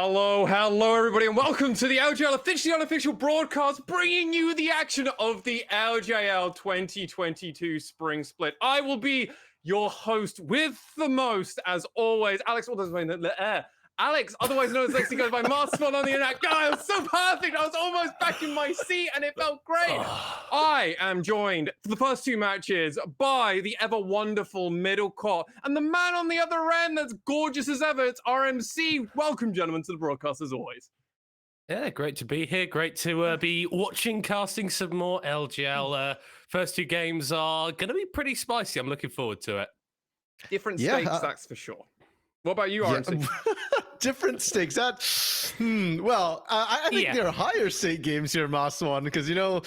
Hello, everybody, and welcome to the LJL officially unofficial broadcast, bringing you the action of the LJL 2022 Spring Split. I will be your host with the most, as always, Alex, Alex, otherwise known as Lexi, goes by Marsfon on the internet. God, it was so perfect. I was almost back in my seat, and it felt great. I am joined for the first two matches by the ever wonderful middle court, and the man on the other end that's gorgeous as ever. It's RMC. Welcome, gentlemen, to the broadcast as always. Yeah, great to be here. Great to be watching, casting some more LGL. First two games are going to be pretty spicy. I'm looking forward to it. Different stakes, that's for sure. What about you, RMC? Different stakes. That, well, I think there are higher stake games here, Maswan, because, you know,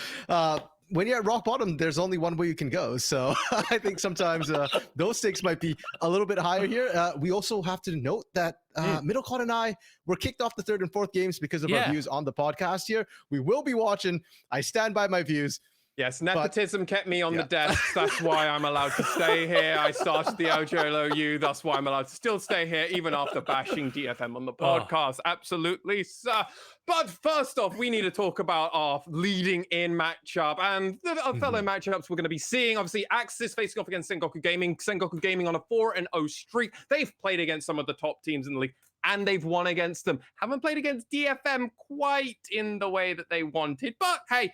when you're at rock bottom, there's only one way you can go. So I think sometimes those stakes might be a little bit higher here. We also have to note that Middlecon and I were kicked off the third and fourth games because of our views on the podcast here. We will be watching. I stand by my views. Yes, nepotism kept me on the desk. That's why I'm allowed to stay here. I started the LJLOU. That's why I'm allowed to still stay here, even after bashing DFM on the podcast. Absolutely, sir. But first off, we need to talk about our leading in matchup and the fellow matchups we're going to be seeing. Obviously, AXIZ facing off against Sengoku Gaming. Sengoku Gaming on a 4-0 streak. They've played against some of the top teams in the league, and they've won against them. Haven't played against DFM quite in the way that they wanted, but hey,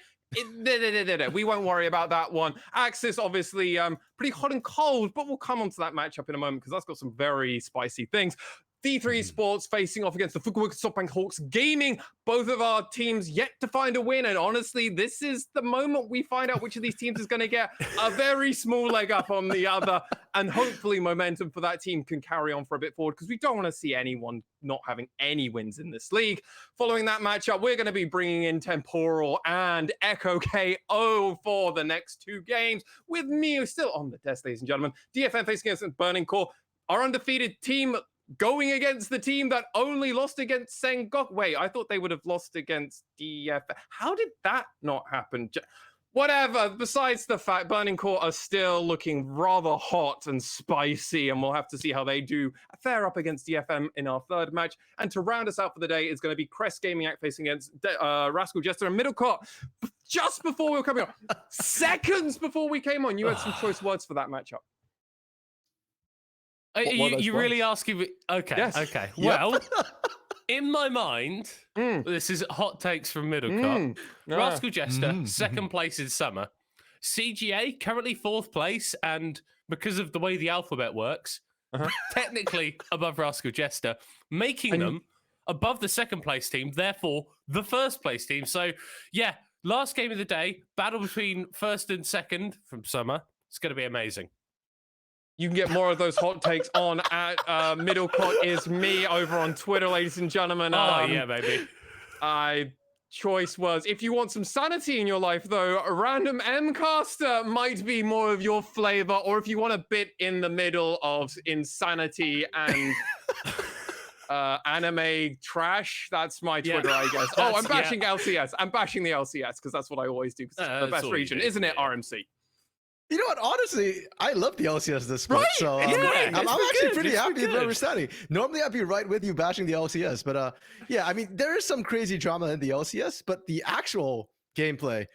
we won't worry about that one. AXIZ, obviously, pretty hot and cold, but we'll come on to that matchup in a moment because that's got some very spicy things. D3 Sports facing off against the Fukuoka SoftBank Hawks Gaming. Both of our teams yet to find a win, and honestly, this is the moment we find out which of these teams is going to get a very small leg up on the other, and hopefully momentum for that team can carry on for a bit forward because we don't want to see anyone not having any wins in this league. Following that matchup, we're going to be bringing in Temporal and Echo KO for the next two games, with me still on the desk, ladies and gentlemen. DFM facing against Burning Core, our undefeated team going against the team that only lost against Sengoku. Wait, I thought they would have lost against DFM. How did that not happen? Whatever, besides the fact Burning Core are still looking rather hot and spicy, and we'll have to see how they do fare up against DFM in our third match. And to round us out for the day is going to be Crest Gaming Act facing against Rascal Jester and Middle Court. Just before we were coming on, seconds before we came on, you had some choice words for that matchup. You really asking me? Okay, yes. okay. Well, in my mind, this is hot takes from Middlecott. Rascal Jester, second place in summer. CGA, currently fourth place, and because of the way the alphabet works, technically above Rascal Jester, making them above the second place team, therefore the first place team. So, yeah, last game of the day, battle between first and second from summer. It's going to be amazing. You can get more of those hot takes on at Middlecott is me over on Twitter, ladies and gentlemen. Yeah, baby. Choice was, if you want some sanity in your life, though, a random M-caster might be more of your flavor, or if you want a bit in the middle of insanity and anime trash, that's my Twitter, I guess. Oh, I'm bashing LCS. I'm bashing the LCS because that's what I always do, because it's the best region, isn't it, RMC? You know what? Honestly, I love the LCS this split. Right? So I'm actually pretty happy with where we're standing. Normally, I'd be right with you bashing the LCS, but yeah, I mean, there is some crazy drama in the LCS, but the actual gameplay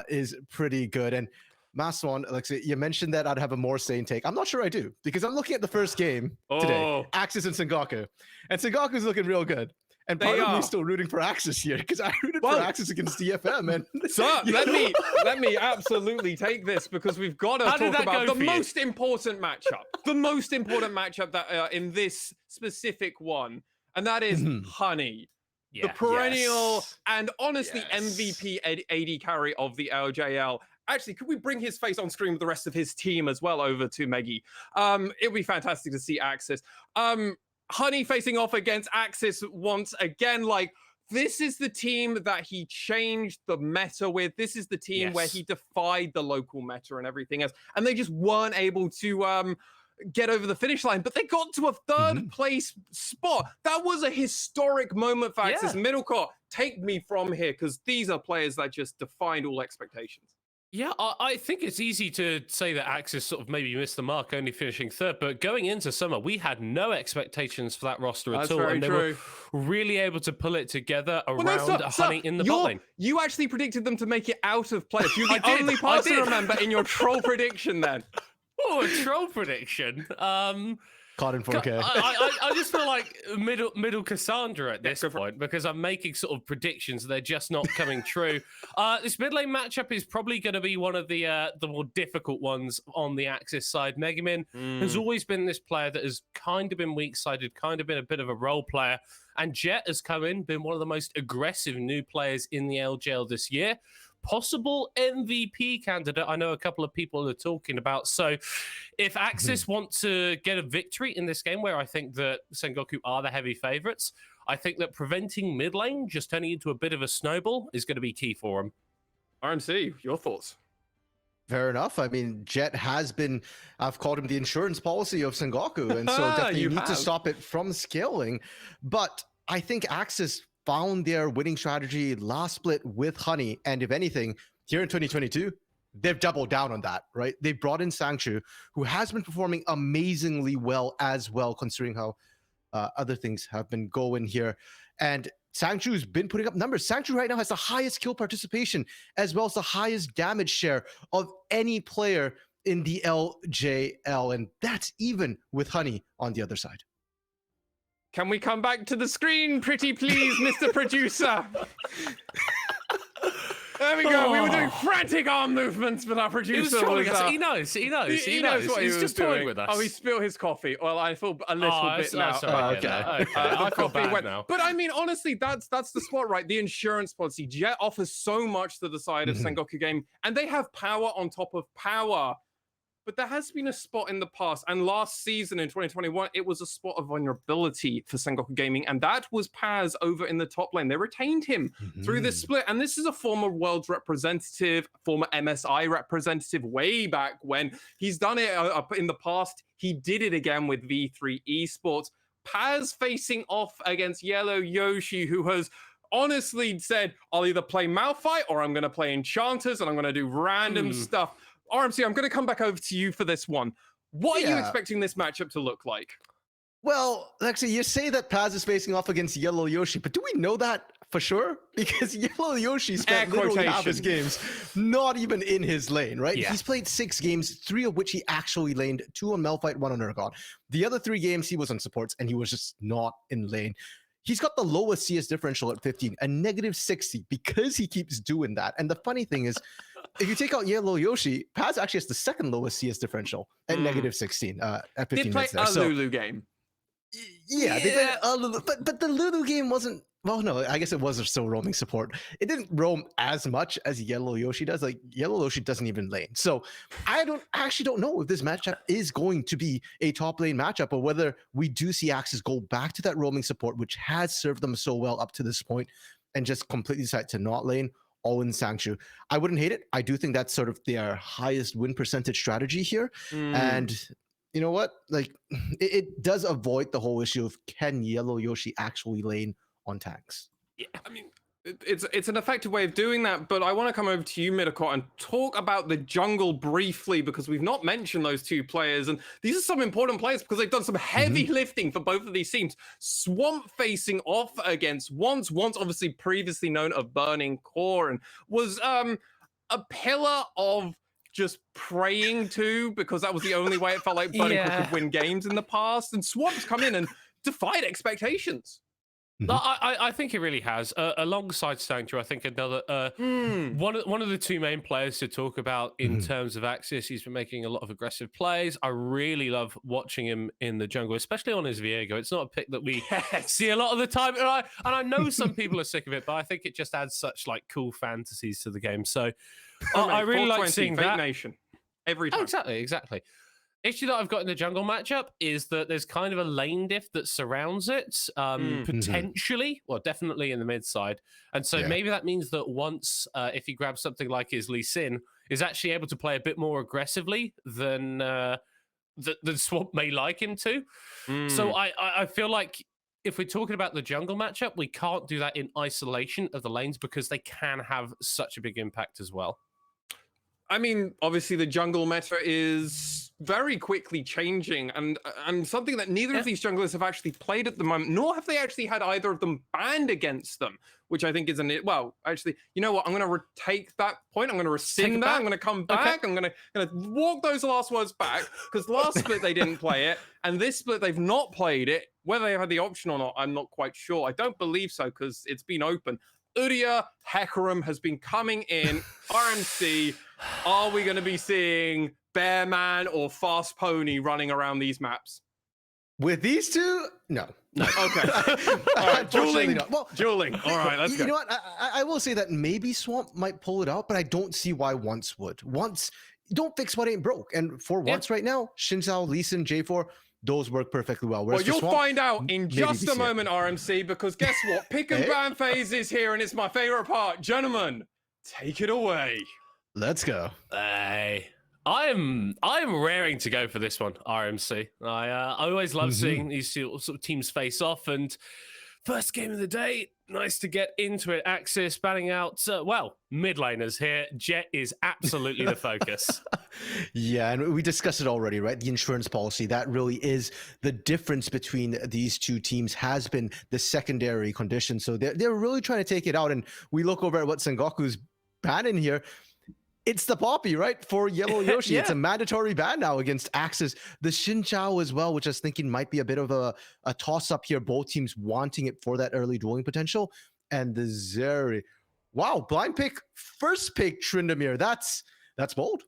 is pretty good. And Maswan, Alexei, you mentioned that I'd have a more sane take. I'm not sure I do, because I'm looking at the first game today, AXIZ and Sengoku, and Sengoku's looking real good. And part of me is still rooting for AXIZ here because I rooted for AXIZ against DFM. And so let me absolutely take this because we've got to talk about the most important matchup. The most important matchup that in this specific one, and that is Honey, the perennial and honestly MVP AD carry of the LJL. Actually, could we bring his face on screen with the rest of his team as well over to Meggy? It would be fantastic to see AXIZ. Honey facing off against AXIZ once again. Like, this is the team that he changed the meta with. This is the team where he defied the local meta and everything else. And they just weren't able to get over the finish line, but they got to a third place spot. That was a historic moment for AXIZ. Middle court, take me from here, because these are players that just defied all expectations. Yeah, I think it's easy to say that AXIZ sort of maybe missed the mark, only finishing third. But going into summer, we had no expectations for that roster at all. Very and they true. were really able to pull it together around Honey in the You're- bot lane. You actually predicted them to make it out of playoffs. You're the only person, remember, in your troll prediction then. Oh, a troll prediction. Caught in 4K. I just feel like middle Cassandra at this point because I'm making sort of predictions. They're just not coming true. This mid lane matchup is probably going to be one of the more difficult ones on the AXIZ side. Megamin has always been this player that has kind of been weak-sided, kind of been a bit of a role player. And Jet has come in, been one of the most aggressive new players in the LJL this year. Possible MVP candidate, I know a couple of people are talking about. So if AXIZ want to get a victory in this game, where I think that Sengoku are the heavy favorites, I think that preventing mid lane just turning into a bit of a snowball is going to be key for them. RMC, your thoughts? Fair enough. I mean, Jet has been, I've called him the insurance policy of Sengoku, and so definitely you need to stop it from scaling. But I think AXIZ found their winning strategy last split with Honey, and if anything, here in 2022, they've doubled down on that, right? They brought in Sangchu, who has been performing amazingly well as well, considering how other things have been going here. And Sangchu's been putting up numbers. Sangchu right now has the highest kill participation as well as the highest damage share of any player in the LJL, and that's even with Honey on the other side. Can we come back to the screen, pretty please, Mr. Producer? There we go. We were doing frantic arm movements, but our producer was He knows what he's just doing. toying with us. Oh, he spilled his coffee. Well, I feel a little bit now. Okay. I feel bad now. But I mean, honestly, that's the spot, right? The insurance policy. Jet offers so much to the side of Sengoku game, and they have power on top of power. But there has been a spot in the past, and last season in 2021, it was a spot of vulnerability for Sengoku Gaming, and that was Paz over in the top lane. They retained him through this split, and this is a former Worlds representative, former MSI representative way back when. He's done it in the past. He did it again with V3 Esports. Paz facing off against Yellow Yoshi, who has honestly said, I'll either play Malphite or I'm going to play Enchanters, and I'm going to do random stuff. RMC, I'm going to come back over to you for this one. What are you expecting this matchup to look like? Well, actually, you say that Paz is facing off against Yellow Yoshi, but do we know that for sure? Because Yellow Yoshi spent literally half his games not even in his lane, right? Yeah. He's played 6 games, 3 of which he actually laned, 2 on Malphite, 1 on Urgon. The other 3 games, he was on supports, and he was just not in lane. He's got the lowest CS differential at 15, a -60, because he keeps doing that. And the funny thing is, if you take out Yellow Yoshi, Paz actually has the second lowest CS differential at -16 at 15 minutes there. They play a Lulu game. Yeah, they played a Lulu, but the Lulu game wasn't. Well, no, I guess it was still roaming support. It didn't roam as much as Yellow Yoshi does. Like, Yellow Yoshi doesn't even lane. So I actually don't know if this matchup is going to be a top lane matchup, or whether we do see AXIZ go back to that roaming support, which has served them so well up to this point, and just completely decide to not lane all in Sangchu. I wouldn't hate it. I do think that's sort of their highest win percentage strategy here. And you know what? Like, it does avoid the whole issue of, can Yellow Yoshi actually lane on tanks? Yeah, I mean, it's an effective way of doing that, but I want to come over to you, Midakot, and talk about the jungle briefly, because we've not mentioned those 2 players, and these are some important players because they've done some heavy lifting for both of these teams. Swamp facing off against Once obviously previously known of Burning Core, and was a pillar of just praying to, because that was the only way it felt like Burning Core could win games in the past, and Swamp's come in and defied expectations. I think it really has. Alongside Sanctuary, I think another one of the 2 main players to talk about in terms of AXIZ. He's been making a lot of aggressive plays. I really love watching him in the jungle, especially on his Viego. It's not a pick that we see a lot of the time, and I know some people are sick of it, but I think it just adds such like cool fantasies to the game. So I really like seeing that. Nation every time. Oh, exactly. Issue that I've got in the jungle matchup is that there's kind of a lane diff that surrounds it, potentially, well, definitely in the mid side. And so maybe that means that once, if he grabs something like his Lee Sin, is actually able to play a bit more aggressively than Swamp may like him to. So I feel like if we're talking about the jungle matchup, we can't do that in isolation of the lanes, because they can have such a big impact as well. I mean, obviously the jungle meta is very quickly changing, and something that neither of these junglers have actually played at the moment, nor have they actually had either of them banned against them, which I think isn't it. Well, actually, you know what? I'm going to take that point. I'm going to rescind that. I'm going to come back. I'm going to walk those last words back, because last split they didn't play it, and this split they've not played it. Whether they had the option or not, I'm not quite sure. I don't believe so, because it's been open. Uria Hecarim has been coming in. RMC, are we going to be seeing Bearman or Fast Pony running around these maps? With these two, no. Okay. All right. Dueling. Not. Well, dueling. All right, let's go. You know what? I will say that maybe Swamp might pull it out, but I don't see why Once would. Once, don't fix what ain't broke. And for Once right now, Xin Zhao, Lee Sin, J4, those work perfectly well. Well, you'll find out in just a moment, RMC, because guess what? Pick and ban phase is here, and it's my favorite part. Gentlemen, take it away. Let's go. Hey. I'm raring to go for this one, RMC. I always love seeing these sort of teams face off, and first game of the day, nice to get into it. AXIZ banning out, mid laners here. Jet is absolutely the focus. Yeah, and we discussed it already, right? The insurance policy, that really is the difference between these two teams, has been the secondary condition. So they're really trying to take it out. And we look over at what Sengoku's banning here. It's the Poppy, right? For Yellow Yoshi. It's a mandatory ban now against AXIZ. The Xin Zhao as well, which I was thinking might be a bit of a toss-up here. Both teams wanting it for that early dueling potential. And the Zeri. Wow, blind pick. First pick, Tryndamere. That's bold.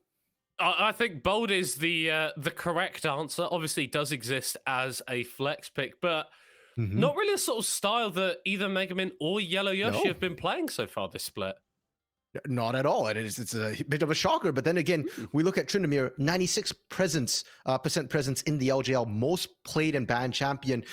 I think bold is the correct answer. Obviously, it does exist as a flex pick, but not really a sort of style that either Megamin or Yellow Yoshi have been playing so far this split. Not at all. It's a bit of a shocker. But then again, we look at Tryndamere, 96% presence in the LJL, most played and banned champion.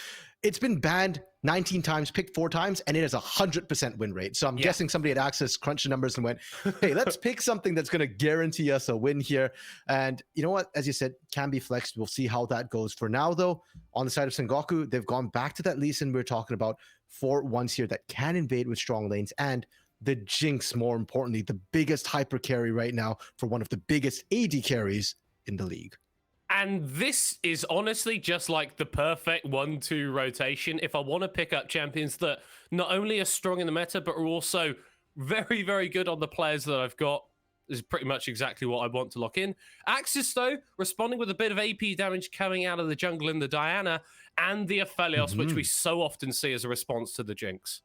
It's been banned 19 times, picked 4 times, and it has 100% win rate. So I'm guessing somebody at AXIZ crunched the numbers and went, hey, let's pick something that's going to guarantee us a win here. And you know what? As you said, can be flexed. We'll see how that goes. For now, though, on the side of Sengoku, they've gone back to that Lee Sin we were talking about for Once here that can invade with strong lanes, and the Jinx, more importantly, the biggest hyper carry right now for one of the biggest AD carries in the league. And this is honestly just like the perfect 1-2 rotation. If I want to pick up champions that not only are strong in the meta, but are also very, very good on the players that I've got, this is pretty much exactly what I want to lock in. AXIZ, though, responding with a bit of AP damage coming out of the jungle in the Diana and the Aphelios, which we so often see as a response to the Jinx.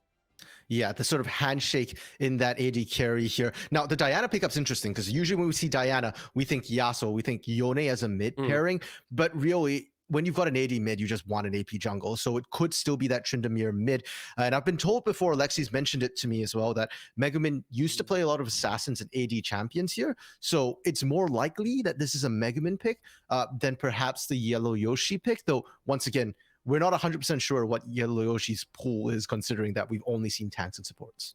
Yeah, the sort of handshake in that AD carry here. Now, the Diana pickup's interesting because usually when we see Diana, we think Yasuo, we think Yone as a mid pairing, but really, when you've got an AD mid, you just want an AP jungle. So it could still be that Tryndamere mid. And I've been told before, Alexi's mentioned it to me as well, that Megamin used to play a lot of assassins and AD champions here. So it's more likely that this is a Megamin pick than perhaps the Yellow Yoshi pick. Though, once again, we're not 100% sure what Yellow Yoshi's pool is, considering that we've only seen tanks and supports.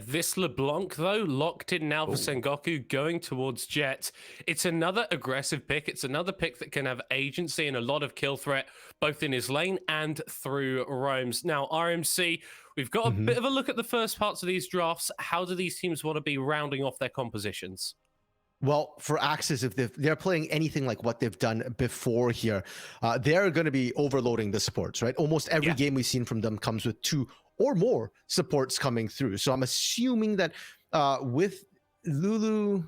This LeBlanc, though, locked in now for Sengoku, going towards Jet. It's another aggressive pick. It's another pick that can have agency and a lot of kill threat, both in his lane and through roams. Now, RMC, we've got a bit of a look at the first parts of these drafts. How do these teams want to be rounding off their compositions? Well, for AXIZ, if they're playing anything like what they've done before here, they're going to be overloading the supports, right? Almost every game we've seen from them comes with 2 or more supports coming through. So I'm assuming that with Lulu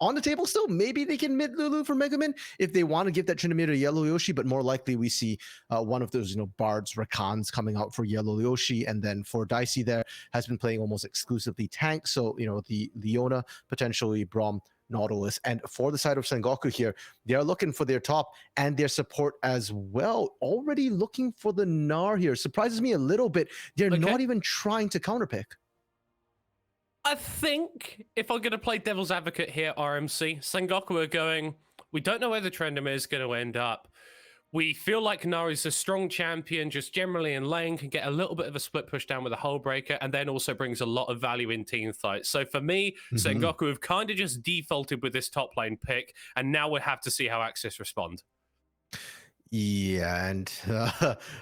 on the table still, maybe they can mid Lulu for Megamin if they want to give that Tryndamere to Yellow Yoshi, but more likely we see one of those, Bards, Rakans coming out for Yellow Yoshi, and then for Dicey there has been playing almost exclusively tank, so, the Leona, potentially Braum, Nautilus. And for the side of Sengoku here, they are looking for their top and their support as well. Already looking for the Gnar here. Surprises me a little bit. They're not even trying to counterpick. I think if I'm going to play devil's advocate here, RMC, Sengoku are going, we don't know where the Tryndamere is going to end up. We feel like Gnar is a strong champion, just generally in lane, can get a little bit of a split push down with a Hull Breaker, and then also brings a lot of value in team fights. So for me, Sengoku have kind of just defaulted with this top lane pick, and now we'll have to see how AXIZ respond. Yeah, and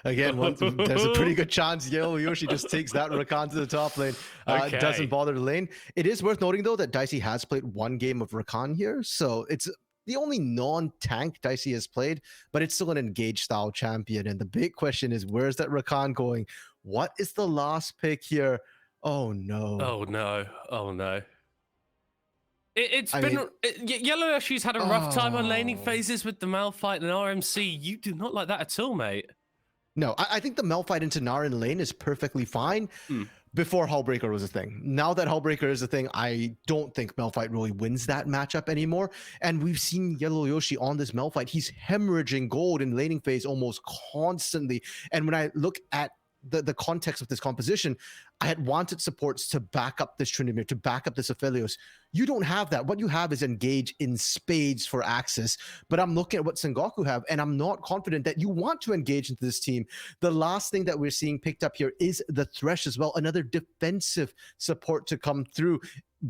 again, there's a pretty good chance Yellow Yoshi just takes that Rakan to the top lane. Okay. Doesn't bother the lane. It is worth noting, though, that Dicey has played one game of Rakan here, so it's the only non-tank Dicey has played, but it's still an engaged style champion. And the big question is, where's that Rakan going? What is the last pick here? Oh, no. Oh, no. Oh, no. Yellow Yoshi's had a rough time on laning phases with the Malphite and RMC. You do not like that at all, mate. No, I think the Malphite into Nara in lane is perfectly fine before Hullbreaker was a thing. Now that Hullbreaker is a thing, I don't think Malphite really wins that matchup anymore. And we've seen Yellow Yoshi on this Malphite. He's hemorrhaging gold in laning phase almost constantly. And when I look at the context of this composition, I had wanted supports to back up this Tryndamere, to back up this Aphelios. You don't have that. What you have is engage in spades for AXIZ, but I'm looking at what Sengoku have, and I'm not confident that you want to engage into this team. The last thing that we're seeing picked up here is the Thresh as well, another defensive support to come through.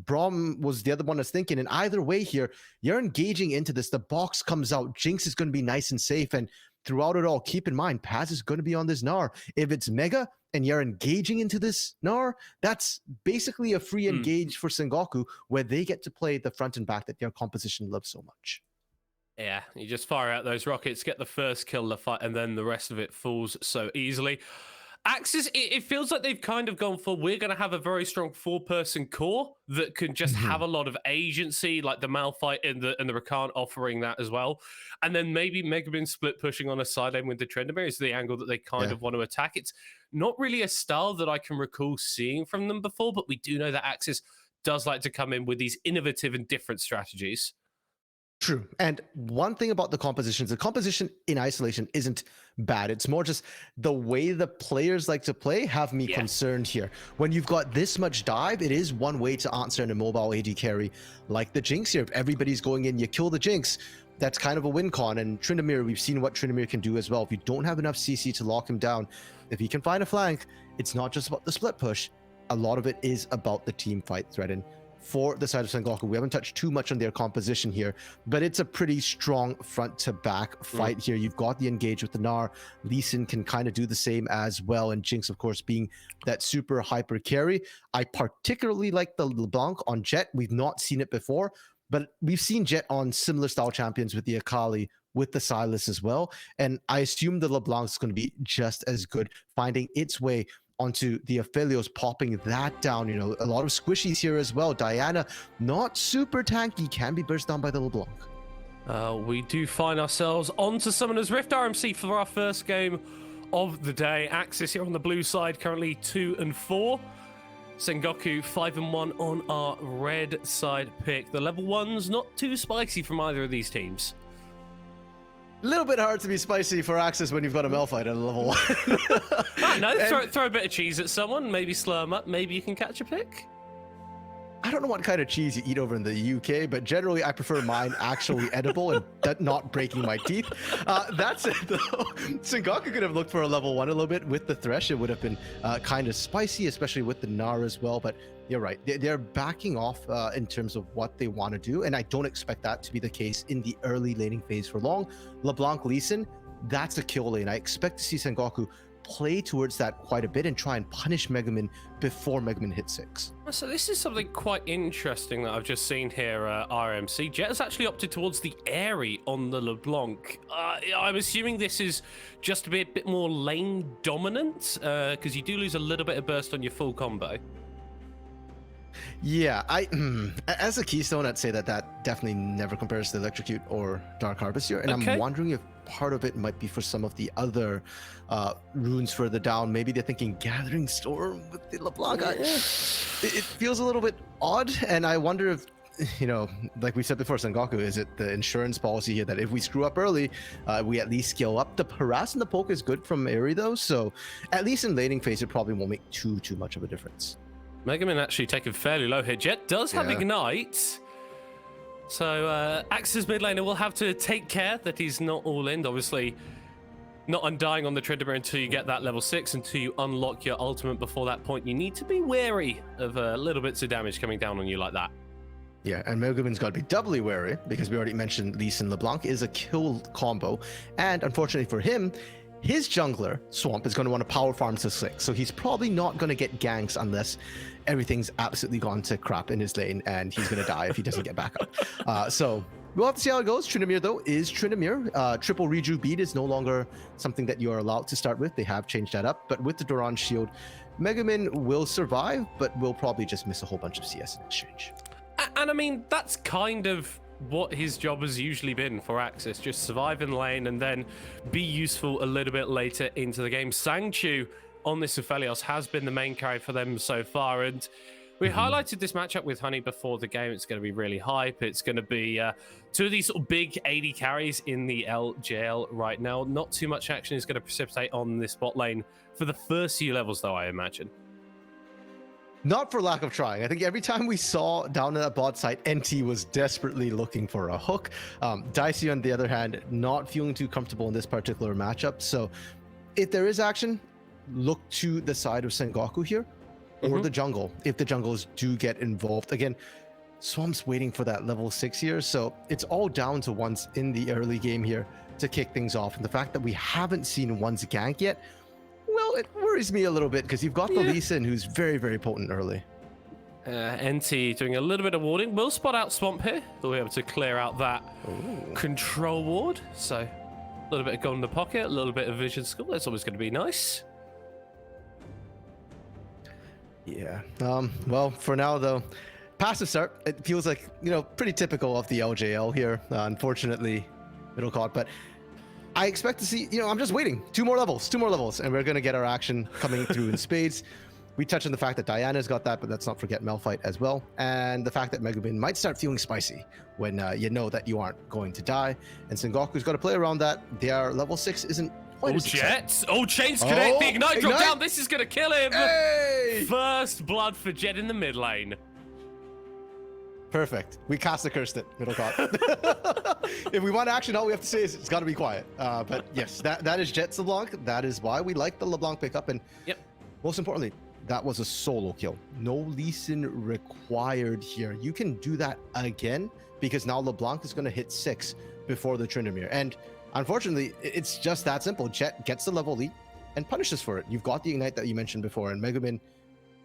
Braum was the other one I was thinking, and either way here, you're engaging into this. The box comes out. Jinx is going to be nice and safe, and throughout it all, keep in mind, Paz is going to be on this Gnar. If it's Mega and you're engaging into this Gnar, that's basically a free engage for Sengoku, where they get to play the front and back that their composition loves so much. Yeah, you just fire out those rockets, get the first kill, the fight, and then the rest of it falls so easily. AXIZ, it feels like they've kind of gone for, we're going to have a very strong 4-person core that can just have a lot of agency, like the Malphite and the Rakan offering that as well. And then maybe Megamin split pushing on a side lane with the Tryndamere is the angle that they kind of want to attack. It's not really a style that I can recall seeing from them before, but we do know that AXIZ does like to come in with these innovative and different strategies. True. And one thing about the composition in isolation isn't bad. It's more just the way the players like to play have me concerned here. When you've got this much dive, it is one way to answer in a mobile AD carry like the Jinx here. If everybody's going in, you kill the Jinx, that's kind of a win con. And Tryndamere, we've seen what Tryndamere can do as well. If you don't have enough CC to lock him down, if he can find a flank, it's not just about the split push. A lot of it is about the team fight threat. And for the side of Sengoku, we haven't touched too much on their composition here, but it's a pretty strong front to back fight here. You've got the engage with the Gnar. Lee Sin can kind of do the same as well, and Jinx, of course, being that super hyper carry. I particularly like the LeBlanc on Jet. We've not seen it before, but we've seen Jet on similar style champions with the Akali, with the Sylas as well, and I assume the LeBlanc is going to be just as good, finding its way onto the Aphelios, popping that down. You know, a lot of squishies here as well. Diana, not super tanky, can be burst down by the LeBlanc. We do find ourselves onto Summoner's Rift RMC for our first game of the day. AXIZ here on the blue side, currently 2-4. Sengoku 5-1 on our red side pick. The level 1's not too spicy from either of these teams. A little bit hard to be spicy for AXIZ when you've got a Malphite at a level 1. I know, throw a bit of cheese at someone, maybe slow them up, maybe you can catch a pick. I don't know what kind of cheese you eat over in the UK, but generally I prefer mine actually edible and not breaking my teeth. That's it though. Sengoku could have looked for a level 1 a little bit with the Thresh. It would have been kind of spicy, especially with the Gnar as well, but you're right. They're backing off in terms of what they want to do, and I don't expect that to be the case in the early laning phase for long. LeBlanc Lee Sin, that's a kill lane. I expect to see Sengoku play towards that quite a bit and try and punish Megamin before Megamin hits 6. So this is something quite interesting that I've just seen here, RMC. Jet has actually opted towards the Airy on the LeBlanc. I'm assuming this is just to be a bit more lane dominant, because you do lose a little bit of burst on your full combo. Yeah, as a Keystone, I'd say that definitely never compares to Electrocute or Dark Harvester, and I'm wondering if part of it might be for some of the other runes further down. Maybe they're thinking Gathering Storm with the LeBlanc. It feels a little bit odd, and I wonder if, you know, like we said before, Sengoku, is it the insurance policy here that if we screw up early, we at least scale up? The harass and the poke is good from Airy though, so at least in laning phase, it probably won't make too much of a difference. Megamin actually taken fairly low here. Jet does have Ignite. So AXIZ mid laner will have to take care that he's not all in. Obviously, not undying on the Tryndamere until you get that level 6, until you unlock your ultimate. Before that point, you need to be wary of little bits of damage coming down on you like that. Yeah, and Megumin's got to be doubly wary because we already mentioned Lee Sin LeBlanc is a kill combo. And unfortunately for him, his jungler, Swamp, is going to want to power farm to 6. So he's probably not going to get ganks unless everything's absolutely gone to crap in his lane and he's going to die if he doesn't get back up. So we'll have to see how it goes. Tryndamere, though, is Tryndamere. Triple Reju beat is no longer something that you're allowed to start with. They have changed that up. But with the Doran Shield, Megumin will survive, but will probably just miss a whole bunch of CS in exchange. And I mean, that's kind of what his job has usually been for AXIZ, just survive in lane and then be useful a little bit later into the game. Sangchu on this Aphelios has been the main carry for them so far, and we highlighted this matchup with Honey before the game. It's going to be really hype. It's going to be two of these sort of big AD carries in the LJL right now. Not too much action is going to precipitate on this bot lane for the first few levels, though, I imagine. Not for lack of trying. I think every time we saw down in that bot site, NT was desperately looking for a hook. Dicey, on the other hand, not feeling too comfortable in this particular matchup. So if there is action, look to the side of Sengoku here or the jungle, if the jungles do get involved. Again, Swamp's waiting for that level 6 here. So it's all down to once in the early game here to kick things off. And the fact that we haven't seen one's gank yet, well, it worries me a little bit because you've got the Lee Sin who's very, very potent early. NT doing a little bit of warding. We'll spot out Swamp here. We'll be able to clear out that control ward. So a little bit of gold in the pocket, a little bit of vision school. That's always going to be nice. Yeah. Well, for now, though, passive start. It feels like, pretty typical of the LJL here. Unfortunately, middle caught, but I expect to see, I'm just waiting. Two more levels, and we're going to get our action coming through in spades. We touched on the fact that Diana's got that, but let's not forget Malphite as well. And the fact that Megumin might start feeling spicy when you know that you aren't going to die. And Sengoku's got to play around that. Their level 6 isn't quite as Jets. Chains connect. The Ignite drop down. This is going to kill him. Hey! First blood for Jet in the mid lane. Perfect. We Casa cursed it, middle caught. If we want action, all we have to say is it's got to be quiet. But yes, that is Jet's LeBlanc. That is why we like the LeBlanc pickup. And most importantly, that was a solo kill. No Lee Sin required here. You can do that again because now LeBlanc is going to hit 6 before the Tryndamere. And unfortunately, it's just that simple. Jet gets the level lead and punishes for it. You've got the Ignite that you mentioned before, and Megumin,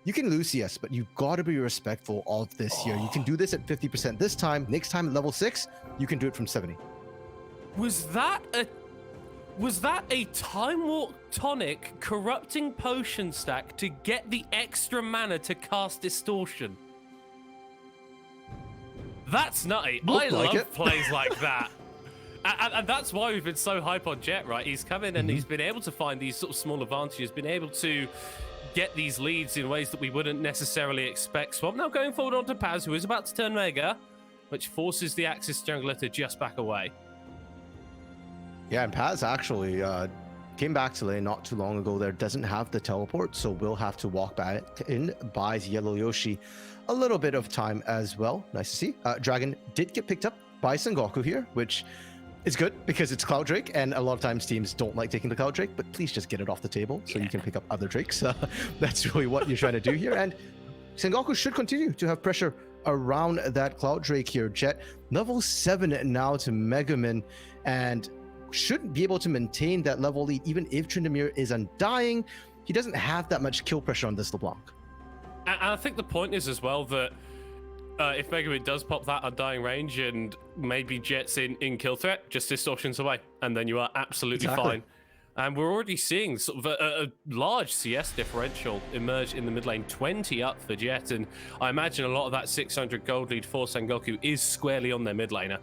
you can lose CS, but you've got to be respectful of this here. You can do this at 50% this time. Next time at level 6, you can do it from 70. Was that a Time Walk Tonic corrupting potion stack to get the extra mana to cast Distortion? That's nutty. I love plays like that. And that's why we've been so hype on Jet, right? He's come in and he's been able to find these sort of small advantages, been able to get these leads in ways that we wouldn't necessarily expect. Swamp now going forward onto Paz, who is about to turn Mega, which forces the AXIZ jungler to just back away. Yeah, and Paz actually came back to lane not too long ago there, doesn't have the teleport, so we'll have to walk back in, buys Yellow Yoshi a little bit of time as well. Nice to see. Dragon did get picked up by Sengoku here, which is good because it's Cloud Drake, and a lot of times teams don't like taking the Cloud Drake, but please just get it off the table so you can pick up other Drakes. That's really what you're trying to do here, and Sengoku should continue to have pressure around that Cloud Drake here. Jet, level 7 now to Megumin, and should be able to maintain that level lead even if Tryndamere is undying. He doesn't have that much kill pressure on this LeBlanc. And I think the point is as well that if Megumin does pop that undying range and maybe Jet's in kill threat, just Distortions away, and then you are absolutely fine. And we're already seeing sort of a large CS differential emerge in the mid lane, 20 up for Jet, and I imagine a lot of that 600 gold lead for Sengoku is squarely on their mid laner.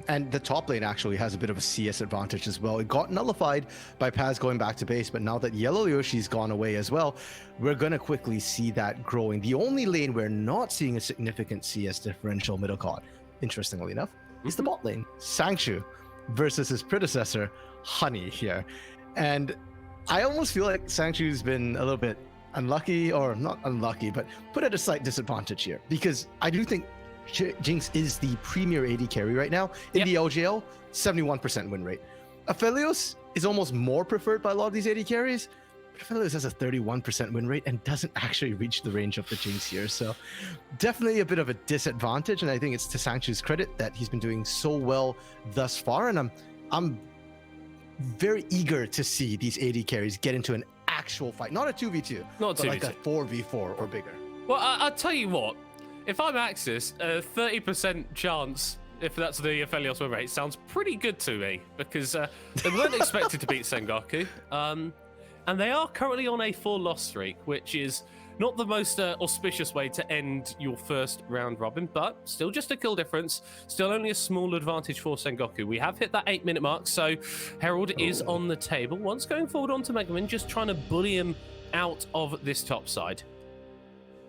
And the top lane actually has a bit of a CS advantage as well. It got nullified by Paz going back to base, but now that Yellow Yoshi's gone away as well, we're going to quickly see that growing. The only lane we're not seeing a significant CS differential middle caught, interestingly enough, is the bot lane. Sangchu versus his predecessor, Honey here. And I almost feel like Sangchu's been a little bit unlucky, or not unlucky, but put at a slight disadvantage here, because I do think Jinx is the premier AD carry right now in the LJL, 71% win rate. Aphelios is almost more preferred by a lot of these AD carries, Fellows has a 31% win rate and doesn't actually reach the range of the Jinx here. So definitely a bit of a disadvantage. And I think it's to Sangchu's credit that he's been doing so well thus far. And I'm very eager to see these AD carries get into an actual fight. Not a 2v2, Not but 2v2. like a 4v4 or bigger. Well, I'll tell you what. If I'm AXIZ, a 30% chance, if that's the Aphelios win rate, sounds pretty good to me. Because they weren't expected to beat Sengoku. And they are currently on a 4-loss streak, which is not the most auspicious way to end your first round robin, but still just a kill difference. Still only a small advantage for Sengoku. We have hit that 8-minute mark, so Herald is on the table. Once going forward onto Megaman, just trying to bully him out of this top side.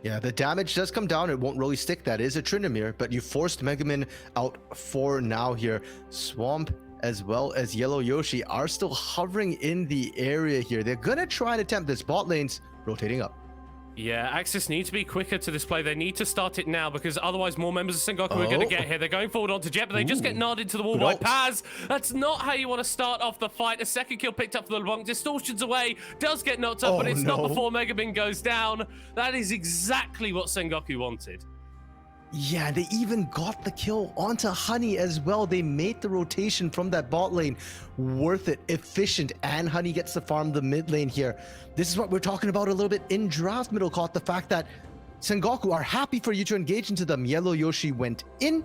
Yeah, the damage does come down. It won't really stick. That is a Tryndamere, but you forced Megaman out for now here. Swamp as well as Yellow Yoshi are still hovering in the area here. They're going to try and attempt this. Bot lane's rotating up. Yeah, AXIZ need to be quicker to this play. They need to start it now because otherwise more members of Sengoku are going to get here. They're going forward onto Jet, but they just get narded into the wall by Paz. That's not how you want to start off the fight. A second kill picked up for the LeBlanc. Distortion's away. Does get knocked up, but it's not before Megamin goes down. That is exactly what Sengoku wanted. Yeah, they even got the kill onto Honey as well. They made the rotation from that bot lane worth it, efficient, and Honey gets to farm the mid lane here. This is what we're talking about a little bit in draft middle court, the fact that Sengoku are happy for you to engage into them. Yellow Yoshi went in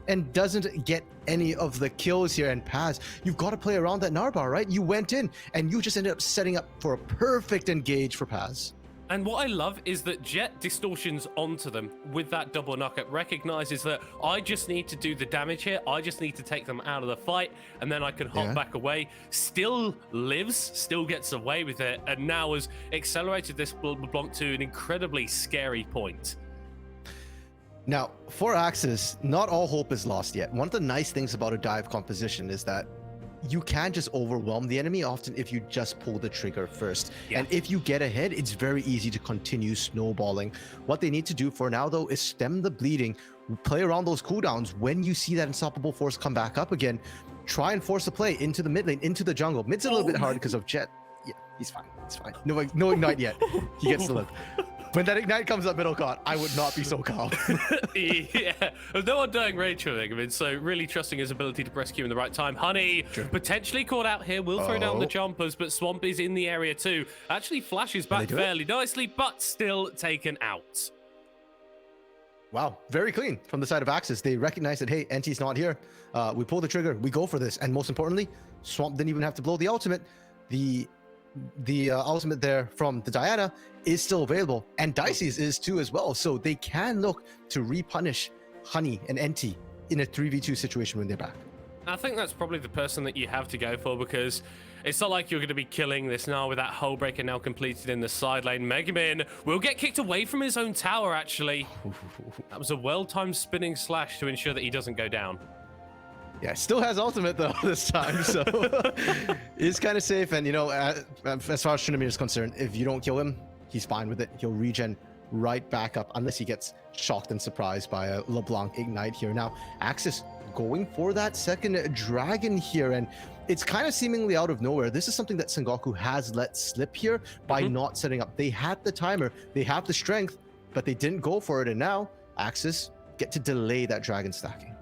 and doesn't get any of the kills here. And Paz, you've got to play around that Narbar, right? You went in and you just ended up setting up for a perfect engage for Paz. And what I love is that Jet distortions onto them with that double knockup, recognizes that I just need to do the damage here. I just need to take them out of the fight, and then I can hop back away. Still lives, still gets away with it, and now has accelerated this LeBlanc to an incredibly scary point. Now, for AXIZ, not all hope is lost yet. One of the nice things about a dive composition is that you can just overwhelm the enemy often if you just pull the trigger first. And if you get ahead, it's very easy to continue snowballing. What they need to do for now, though, is stem the bleeding, play around those cooldowns. When you see that unstoppable force come back up again, try and force a play into the mid lane, into the jungle. Mid's a little bit hard because of Jet. Yeah, he's fine. It's fine. No ignite yet. He gets to live. When that ignite comes up middle court, I would not be so calm. Yeah, there's no one dying rage for Megamin, so really trusting his ability to press Q in the right time. Honey potentially caught out here, will throw down the jumpers, but Swamp is in the area too. Actually flashes back fairly nicely, but still taken out. Wow, very clean from the side of AXIZ. They recognize that, hey, NT's not here. We pull the trigger, we go for this. And most importantly, Swamp didn't even have to blow the ultimate. The ultimate there from the Diana is still available, and Dicey's is too as well, so they can look to repunish Honey and NT in a 3v2 situation when they're back. I think that's probably the person that you have to go for, because it's not like you're going to be killing this now with that hull breaker now completed in the side lane. Megamin will get kicked away from his own tower, actually. That was a well-timed spinning slash to ensure that he doesn't go down. Yeah, still has ultimate though this time, so it's kind of safe. And you know, as far as Tryndamere is concerned, if you don't kill him, he's fine with it. He'll regen right back up unless he gets shocked and surprised by a LeBlanc ignite here. Now, AXIZ going for that second dragon here, and it's kind of seemingly out of nowhere. This is something that Sengoku has let slip here by not setting up. They had the timer, they have the strength, but they didn't go for it, and now AXIZ get to delay that dragon stacking.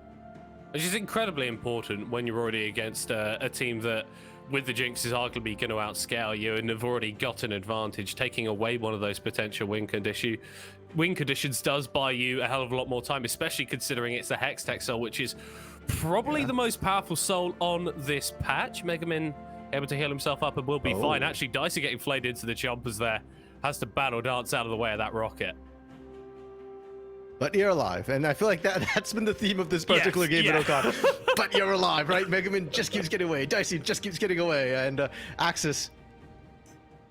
Which is incredibly important when you're already against a team that, with the Jinx, is arguably going to outscale you and have already got an advantage. Taking away one of those potential win conditions does buy you a hell of a lot more time, especially considering it's the Hextech Soul, which is probably the most powerful soul on this patch. Megamin able to heal himself up and will be fine. Actually, Dicey getting flayed into the jumpers there. Has to battle dance out of the way of that rocket. But you're alive, and I feel like that's been the theme of this particular game, But you're alive, right? Megamin just keeps getting away, Dicey just keeps getting away, and AXIZ,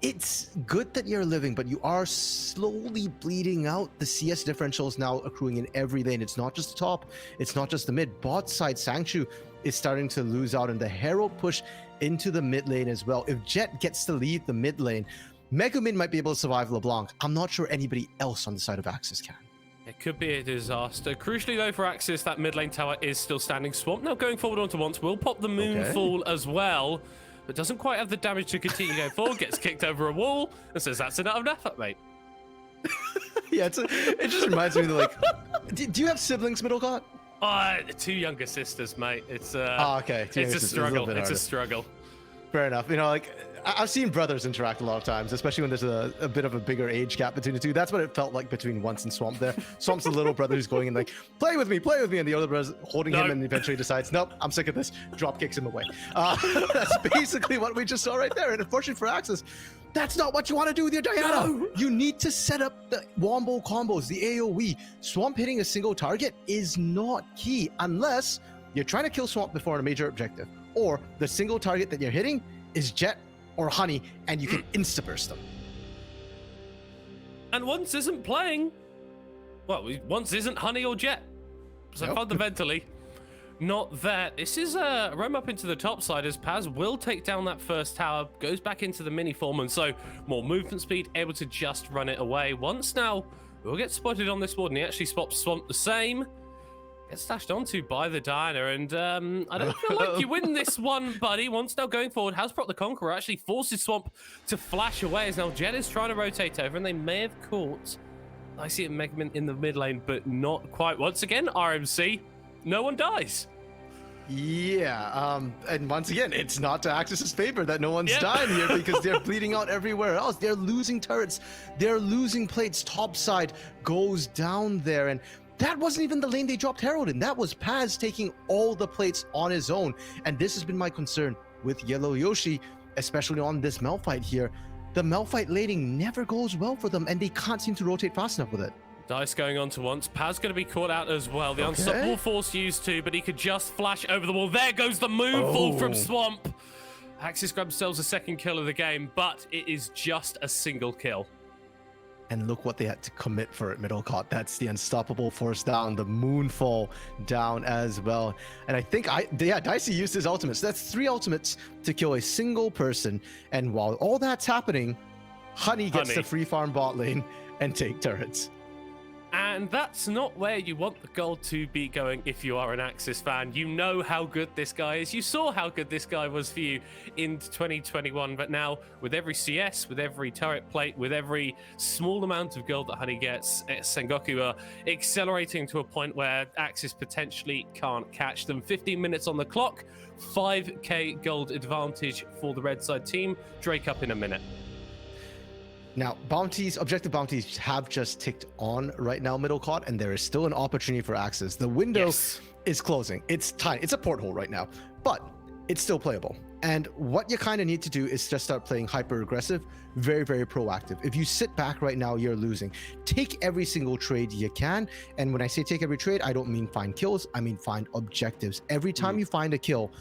it's good that you're living, but you are slowly bleeding out. The CS differential is now accruing in every lane. It's not just the top, it's not just the mid. Bot side, Sangchu is starting to lose out, and the Herald push into the mid lane as well. If Jet gets to lead the mid lane, Megamin might be able to survive LeBlanc. I'm not sure anybody else on the side of AXIZ can. It could be a disaster. Crucially, though, for AXIZ, that mid lane tower is still standing. Swamp now going forward onto once. Will pop the Moonfall as well. but doesn't quite have the damage to continue going forward, gets kicked over a wall, and says, that's enough effort, mate. Yeah, it just reminds me of like, do you have siblings, Middlecott? 2 younger sisters, mate. It's okay. It's a struggle. It's a struggle. Fair enough. You know, like I've seen brothers interact a lot of times, especially when there's a bit of a bigger age gap between the two. That's what it felt like between Once and Swamp there. Swamp's the little brother who's going and like, play with me, and the older brother's holding him and eventually decides, nope, I'm sick of this. Drop kicks him away. That's basically what we just saw right there. And unfortunately for AXIZ, that's not what you want to do with your Diana. No. You need to set up the wombo combos, the AoE. Swamp hitting a single target is not key unless you're trying to kill Swamp before a major objective, or the single target that you're hitting is Jet or Honey, and you can insta-burst them. And Once isn't playing. Well, Once isn't Honey or Jet. So nope. Fundamentally, not that. This is a roam up into the top side as Paz will take down that first tower, goes back into the mini form, and so more movement speed, able to just run it away. Once now will get spotted on this board, and he actually spots Swamp the same. Gets stashed onto by the Diana, and I don't feel like you win this one, buddy. Once now going forward, Hasbrock the Conqueror actually forces Swamp to flash away as now Jet is trying to rotate over, and they may have caught I see it Megaman in the mid lane, but not quite. Once again, RMC, no one dies. Yeah, and once again, it's not to AXIZ's favor that no one's dying here because they're bleeding out everywhere else. They're losing turrets, they're losing plates. Topside goes down there, and that wasn't even the lane they dropped Herald in. That was Paz taking all the plates on his own. And this has been my concern with Yellow Yoshi, especially on this Malphite here. The Malphite laning never goes well for them, and they can't seem to rotate fast enough with it. Dice going on to Once. Paz going to be caught out as well. The unstoppable force used to, but he could just flash over the wall. There goes the moonfall from Swamp. AXIZ grabs themselves a second kill of the game, but it is just a single kill. And look what they had to commit for it, Middlecott. That's the unstoppable force down, the moonfall down as well. And I think, Dicey used his ultimates. That's 3 ultimates to kill a single person. And while all that's happening, Honey gets to free farm bot lane and take turrets. And that's not where you want the gold to be going if you are an AXIZ fan. You know how good this guy is. You saw how good this guy was for you in 2021. But now, with every CS, with every turret plate, with every small amount of gold that Honey gets, Sengoku are accelerating to a point where AXIZ potentially can't catch them. 15 minutes on the clock, 5k gold advantage for the red side team. Drake up in a minute. Now, objective bounties have just ticked on right now, Middlecott, and there is still an opportunity for AXIZ. The window is closing. It's tiny. It's a porthole right now, but it's still playable. And what you kind of need to do is just start playing hyper aggressive, very, very proactive. If you sit back right now, you're losing. Take every single trade you can. And when I say take every trade, I don't mean find kills. I mean find objectives. Every time you find a kill,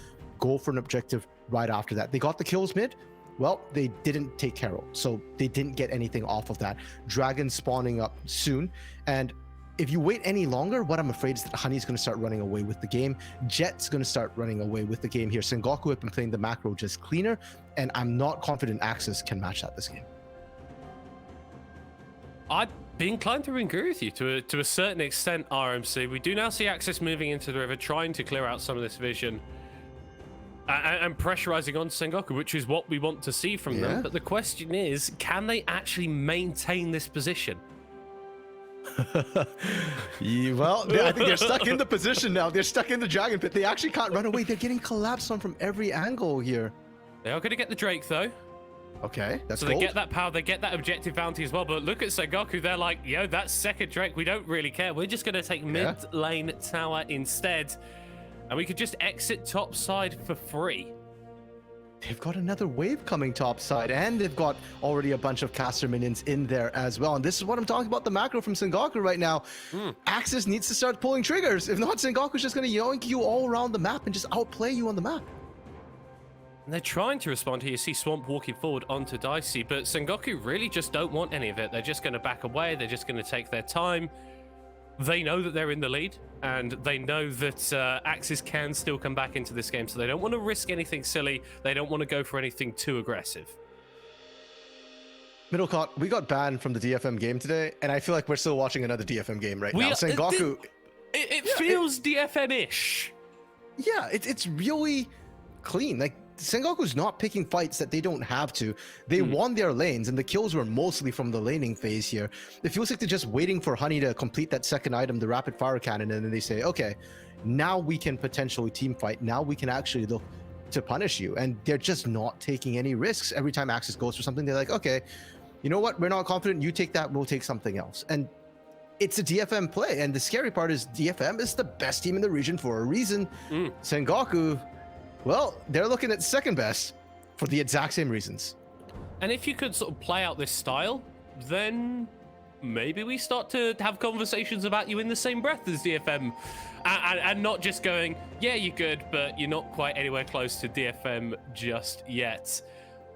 go for an objective right after that. They got the kills mid. Well, they didn't take Herald, so they didn't get anything off of that. Dragon spawning up soon, and if you wait any longer, what I'm afraid is that Honey's going to start running away with the game. Jet's going to start running away with the game here. Sengoku have been playing the macro just cleaner, and I'm not confident AXIZ can match that this game. I'd be inclined to agree with you to a certain extent, RMC. We do now see AXIZ moving into the river, trying to clear out some of this vision. And pressurizing on Sengoku, which is what we want to see from them. But the question is, can they actually maintain this position? Well, I think they're stuck in the position now. They're stuck in the Dragon Pit. They actually can't run away. They're getting collapsed on from every angle here. They are going to get the Drake, though. Okay, that's so gold. They get that power, they get that objective bounty as well. But look at Sengoku, they're like, yo, that's second Drake. We don't really care. We're just going to take mid lane tower instead. And we could just exit topside for free. They've got another wave coming topside, and they've got already a bunch of caster minions in there as well. And this is what I'm talking about, the macro from Sengoku right now. AXIZ needs to start pulling triggers. If not, Sengoku's just going to yoink you all around the map and just outplay you on the map. And they're trying to respond here. You see Swamp walking forward onto Dicey, but Sengoku really just don't want any of it. They're just going to back away. They're just going to take their time. They know that they're in the lead, and they know that AXIZ can still come back into this game, so they don't want to risk anything silly. They don't want to go for anything too aggressive. Middlecott, we got banned from the DFM game today, and I feel like we're still watching another DFM game right now. Sengoku... It feels DFM-ish. Yeah, it's really clean. Like, Sengoku's not picking fights that they don't have to. They won their lanes, and the kills were mostly from the laning phase here. It feels like they're just waiting for Honey to complete that second item, the rapid fire cannon, and then they say, okay, now we can potentially team fight. Now we can actually look to punish you. And they're just not taking any risks. Every time AXIZ goes for something, they're like, okay, you know what? We're not confident. You take that, we'll take something else. And it's a DFM play. And the scary part is DFM is the best team in the region for a reason. Sengoku, well, they're looking at second best for the exact same reasons. And if you could sort of play out this style, then maybe we start to have conversations about you in the same breath as DFM, and not just going, yeah, you're good, but you're not quite anywhere close to DFM just yet.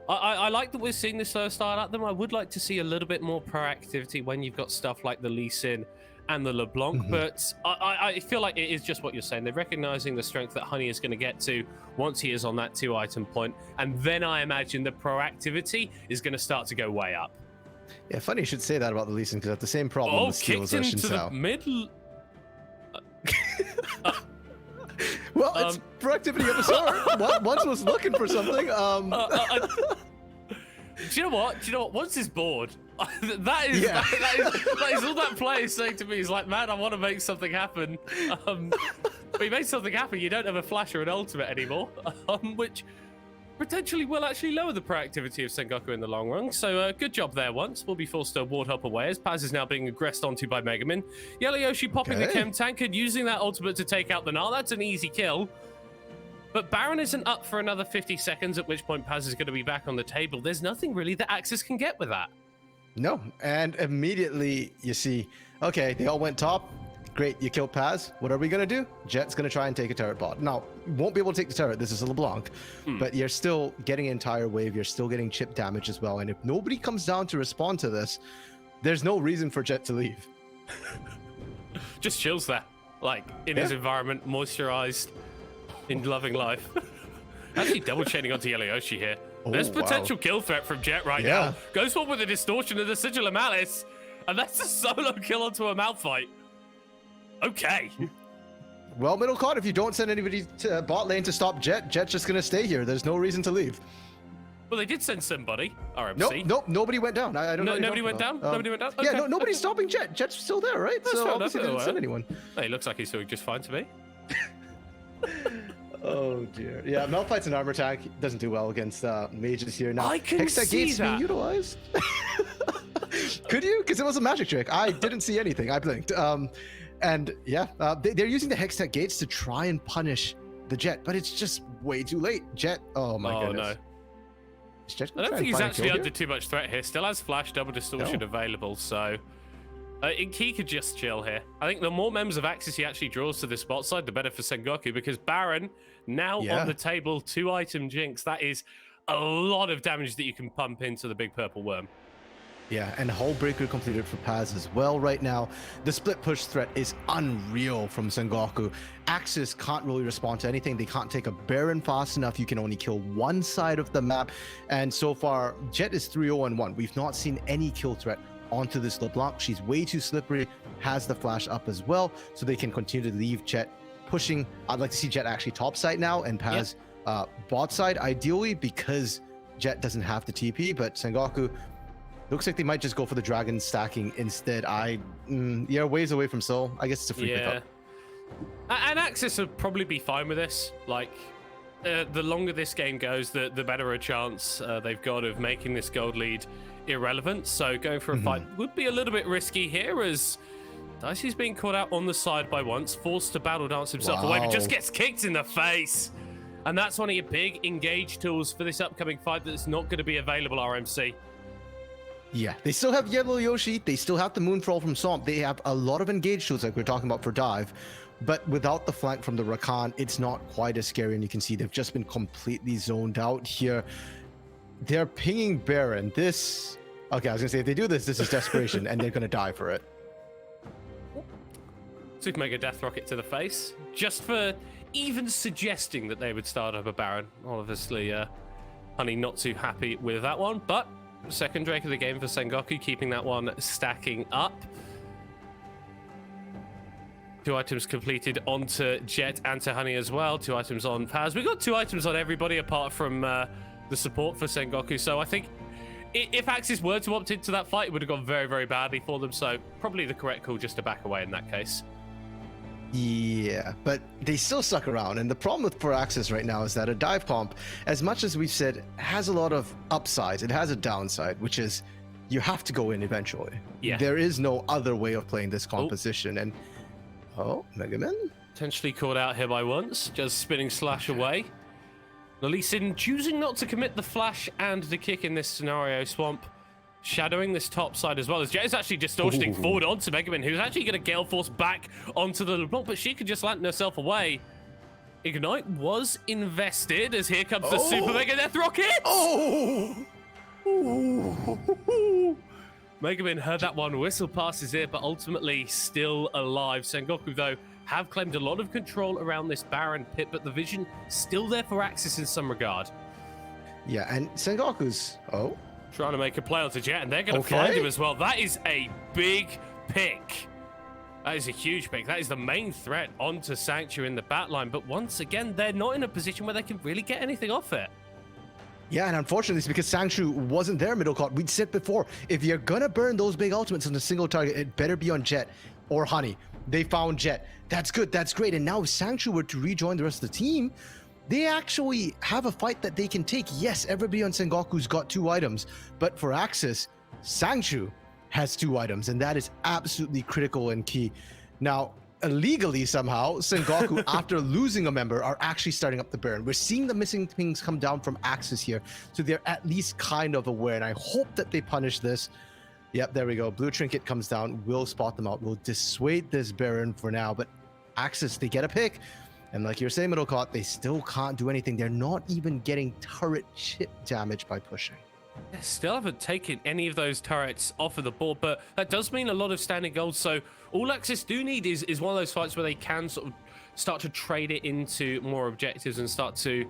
I like that we're seeing this slow start at them. I would like to see a little bit more proactivity when you've got stuff like the Lee Sin and the LeBlanc, but I feel like it is just what you're saying. They're recognizing the strength that Honey is going to get to once he is on that 2-item point, and then I imagine the proactivity is going to start to go way up. Yeah, funny you should say that about the Lee Sin, because that's the same problem with steals kicked into the mid. Well, it's proactivity of a sort. Once was looking for something. Do you know what? Once he's bored, that is all that player is saying to me. He's like, man, I want to make something happen. But you made something happen. You don't have a flash or an ultimate anymore, which potentially will actually lower the proactivity of Sengoku in the long run. So good job there once. We'll be forced to ward up away as Paz is now being aggressed onto by Megamin. Yellow Yoshi popping the Chem Tank and using that ultimate to take out the Gnar. That's an easy kill. But Baron isn't up for another 50 seconds, at which point Paz is going to be back on the table. There's nothing really that AXIZ can get with that. No, and immediately you see, okay, they all went top. Great, you killed Paz. What are we going to do? Jet's going to try and take a turret bot. Now, won't be able to take the turret. This is a LeBlanc. But you're still getting an entire wave. You're still getting chip damage as well. And if nobody comes down to respond to this, there's no reason for Jet to leave. Just chills there, like in his environment, moisturized, in loving life. Actually double chaining onto Yellow Yoshi here. There's potential kill threat from Jet right now. Goes for with a distortion of the Sigil of Malice. And that's a solo kill onto a Malphite. Okay. Well, middle card, if you don't send anybody to bot lane to stop Jet, Jet's just going to stay here. There's no reason to leave. Well, they did send somebody, RMC. Nope, nobody went down. I don't know. Nobody went down? Nobody went down? Okay. Yeah, nobody's stopping Jet. Jet's still there, right? That's so obviously they didn't send anyone. Hey, looks like he's doing just fine to me. Oh dear. Yeah, Malphite's an armor tank. Doesn't do well against mages here. Now, I can see Gates that. being utilized. Could you? Because it was a magic trick. I didn't see anything. I blinked. And yeah, they're using the Hextech Gates to try and punish the Jet, but it's just way too late. Jet, oh my goodness. No. I don't think he's actually under too much threat here. Still has flash, double distortion available, so he could just chill here. I think the more members of AXIZ he actually draws to the spot side, the better for Sengoku, because Baron now on the table, 2-item Jinx. That is a lot of damage that you can pump into the big purple worm. Yeah, and Hull Breaker completed for Paz as well right now. The split push threat is unreal from Sengoku. AXIZ can't really respond to anything. They can't take a Baron fast enough. You can only kill one side of the map. And so far, Jet is 3-0-1. We've not seen any kill threat onto this LeBlanc. She's way too slippery, has the flash up as well, so they can continue to leave Jet pushing. I'd like to see Jet actually top side now and Paz bot side, ideally, because Jet doesn't have the TP, but Sengoku, looks like they might just go for the dragon stacking instead. Yeah, ways away from Soul. I guess it's a free pickup. And AXIZ would probably be fine with this. Like, the longer this game goes, the better a chance they've got of making this gold lead irrelevant. So going for a fight would be a little bit risky here, as Dicey's being caught out on the side by once, forced to battle dance himself away, but just gets kicked in the face. And that's one of your big engage tools for this upcoming fight that's not going to be available, RMC. Yeah, they still have Yellow Yoshi. They still have the Moonfall from Swamp. They have a lot of engage tools like we're talking about for Dive. But without the flank from the Rakan, it's not quite as scary. And you can see they've just been completely zoned out here. They're pinging Baron. This... Okay, I was going to say, if they do this, this is desperation. And they're going to die for it. Super Mega Death Rocket to the face. Just for even suggesting that they would start up a Baron. Obviously, Honey not too happy with that one. But... second Drake of the game for Sengoku, keeping that one stacking up. 2 items completed onto Jet and to Honey as well. 2 items on Paz. We got 2 items on everybody apart from the support for Sengoku. So I think if AXIZ were to opt into that fight, it would have gone very, very badly for them. So probably the correct call just to back away in that case. Yeah, but they still suck around. And the problem for AXIZ right now is that a dive comp, as much as we've said, has a lot of upsides. It has a downside, which is you have to go in eventually. Yeah. There is no other way of playing this composition. And Mega Man? Potentially caught out here by once, just spinning slash away. Nalisin choosing not to commit the flash and the kick in this scenario. Swamp shadowing this top side as well, as Jet is actually distortioning forward onto Mega Man, who's actually going to Gale Force back onto the block, but she could just lantern herself away. Ignite was invested, as here comes the Super Mega Death Rocket! Mega Man heard that one whistle past his ear, but ultimately still alive. Sengoku, though, have claimed a lot of control around this Baron pit, but the vision still there for AXIZ in some regard. Yeah, and Sengoku's... trying to make a play onto Jet, and they're going to find him as well. That is a big pick. That is a huge pick. That is the main threat onto Sanctuary in the back line. But once again, they're not in a position where they can really get anything off it. Yeah, and unfortunately, it's because Sanctuary wasn't there middle court. We'd said before, if you're going to burn those big ultimates on a single target, it better be on Jet or Honey. They found Jet. That's good. That's great. And now if Sanctuary were to rejoin the rest of the team, they actually have a fight that they can take. Yes, everybody on Sengoku's got 2 items, but for AXIZ, Sanctuary has 2 items, and that is absolutely critical and key. Now, illegally somehow, Sengoku, after losing a member, are actually starting up the burn. We're seeing the missing things come down from AXIZ here, so they're at least kind of aware, and I hope that they punish this. Yep, there we go. Blue Trinket comes down. We'll spot them out. We'll dissuade this Baron for now, but AXIZ, they get a pick. And like you're saying, Middle Court, they still can't do anything. They're not even getting turret chip damage by pushing. They still haven't taken any of those turrets off of the board, but that does mean a lot of standing gold. So all AXIZ do need is one of those fights where they can sort of start to trade it into more objectives and start to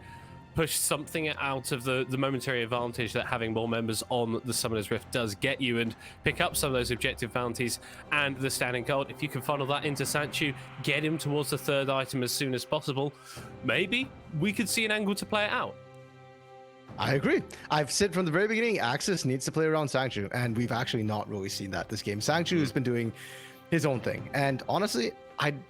push something out of the momentary advantage that having more members on the Summoner's Rift does get you, and pick up some of those objective bounties and the standing gold. If you can funnel that into Sanchu, get him towards the 3rd item as soon as possible, maybe we could see an angle to play it out. I agree. I've said from the very beginning, AXIZ needs to play around Sanctuary, and we've actually not really seen that this game. Sanctuary has been doing his own thing, and honestly, I'm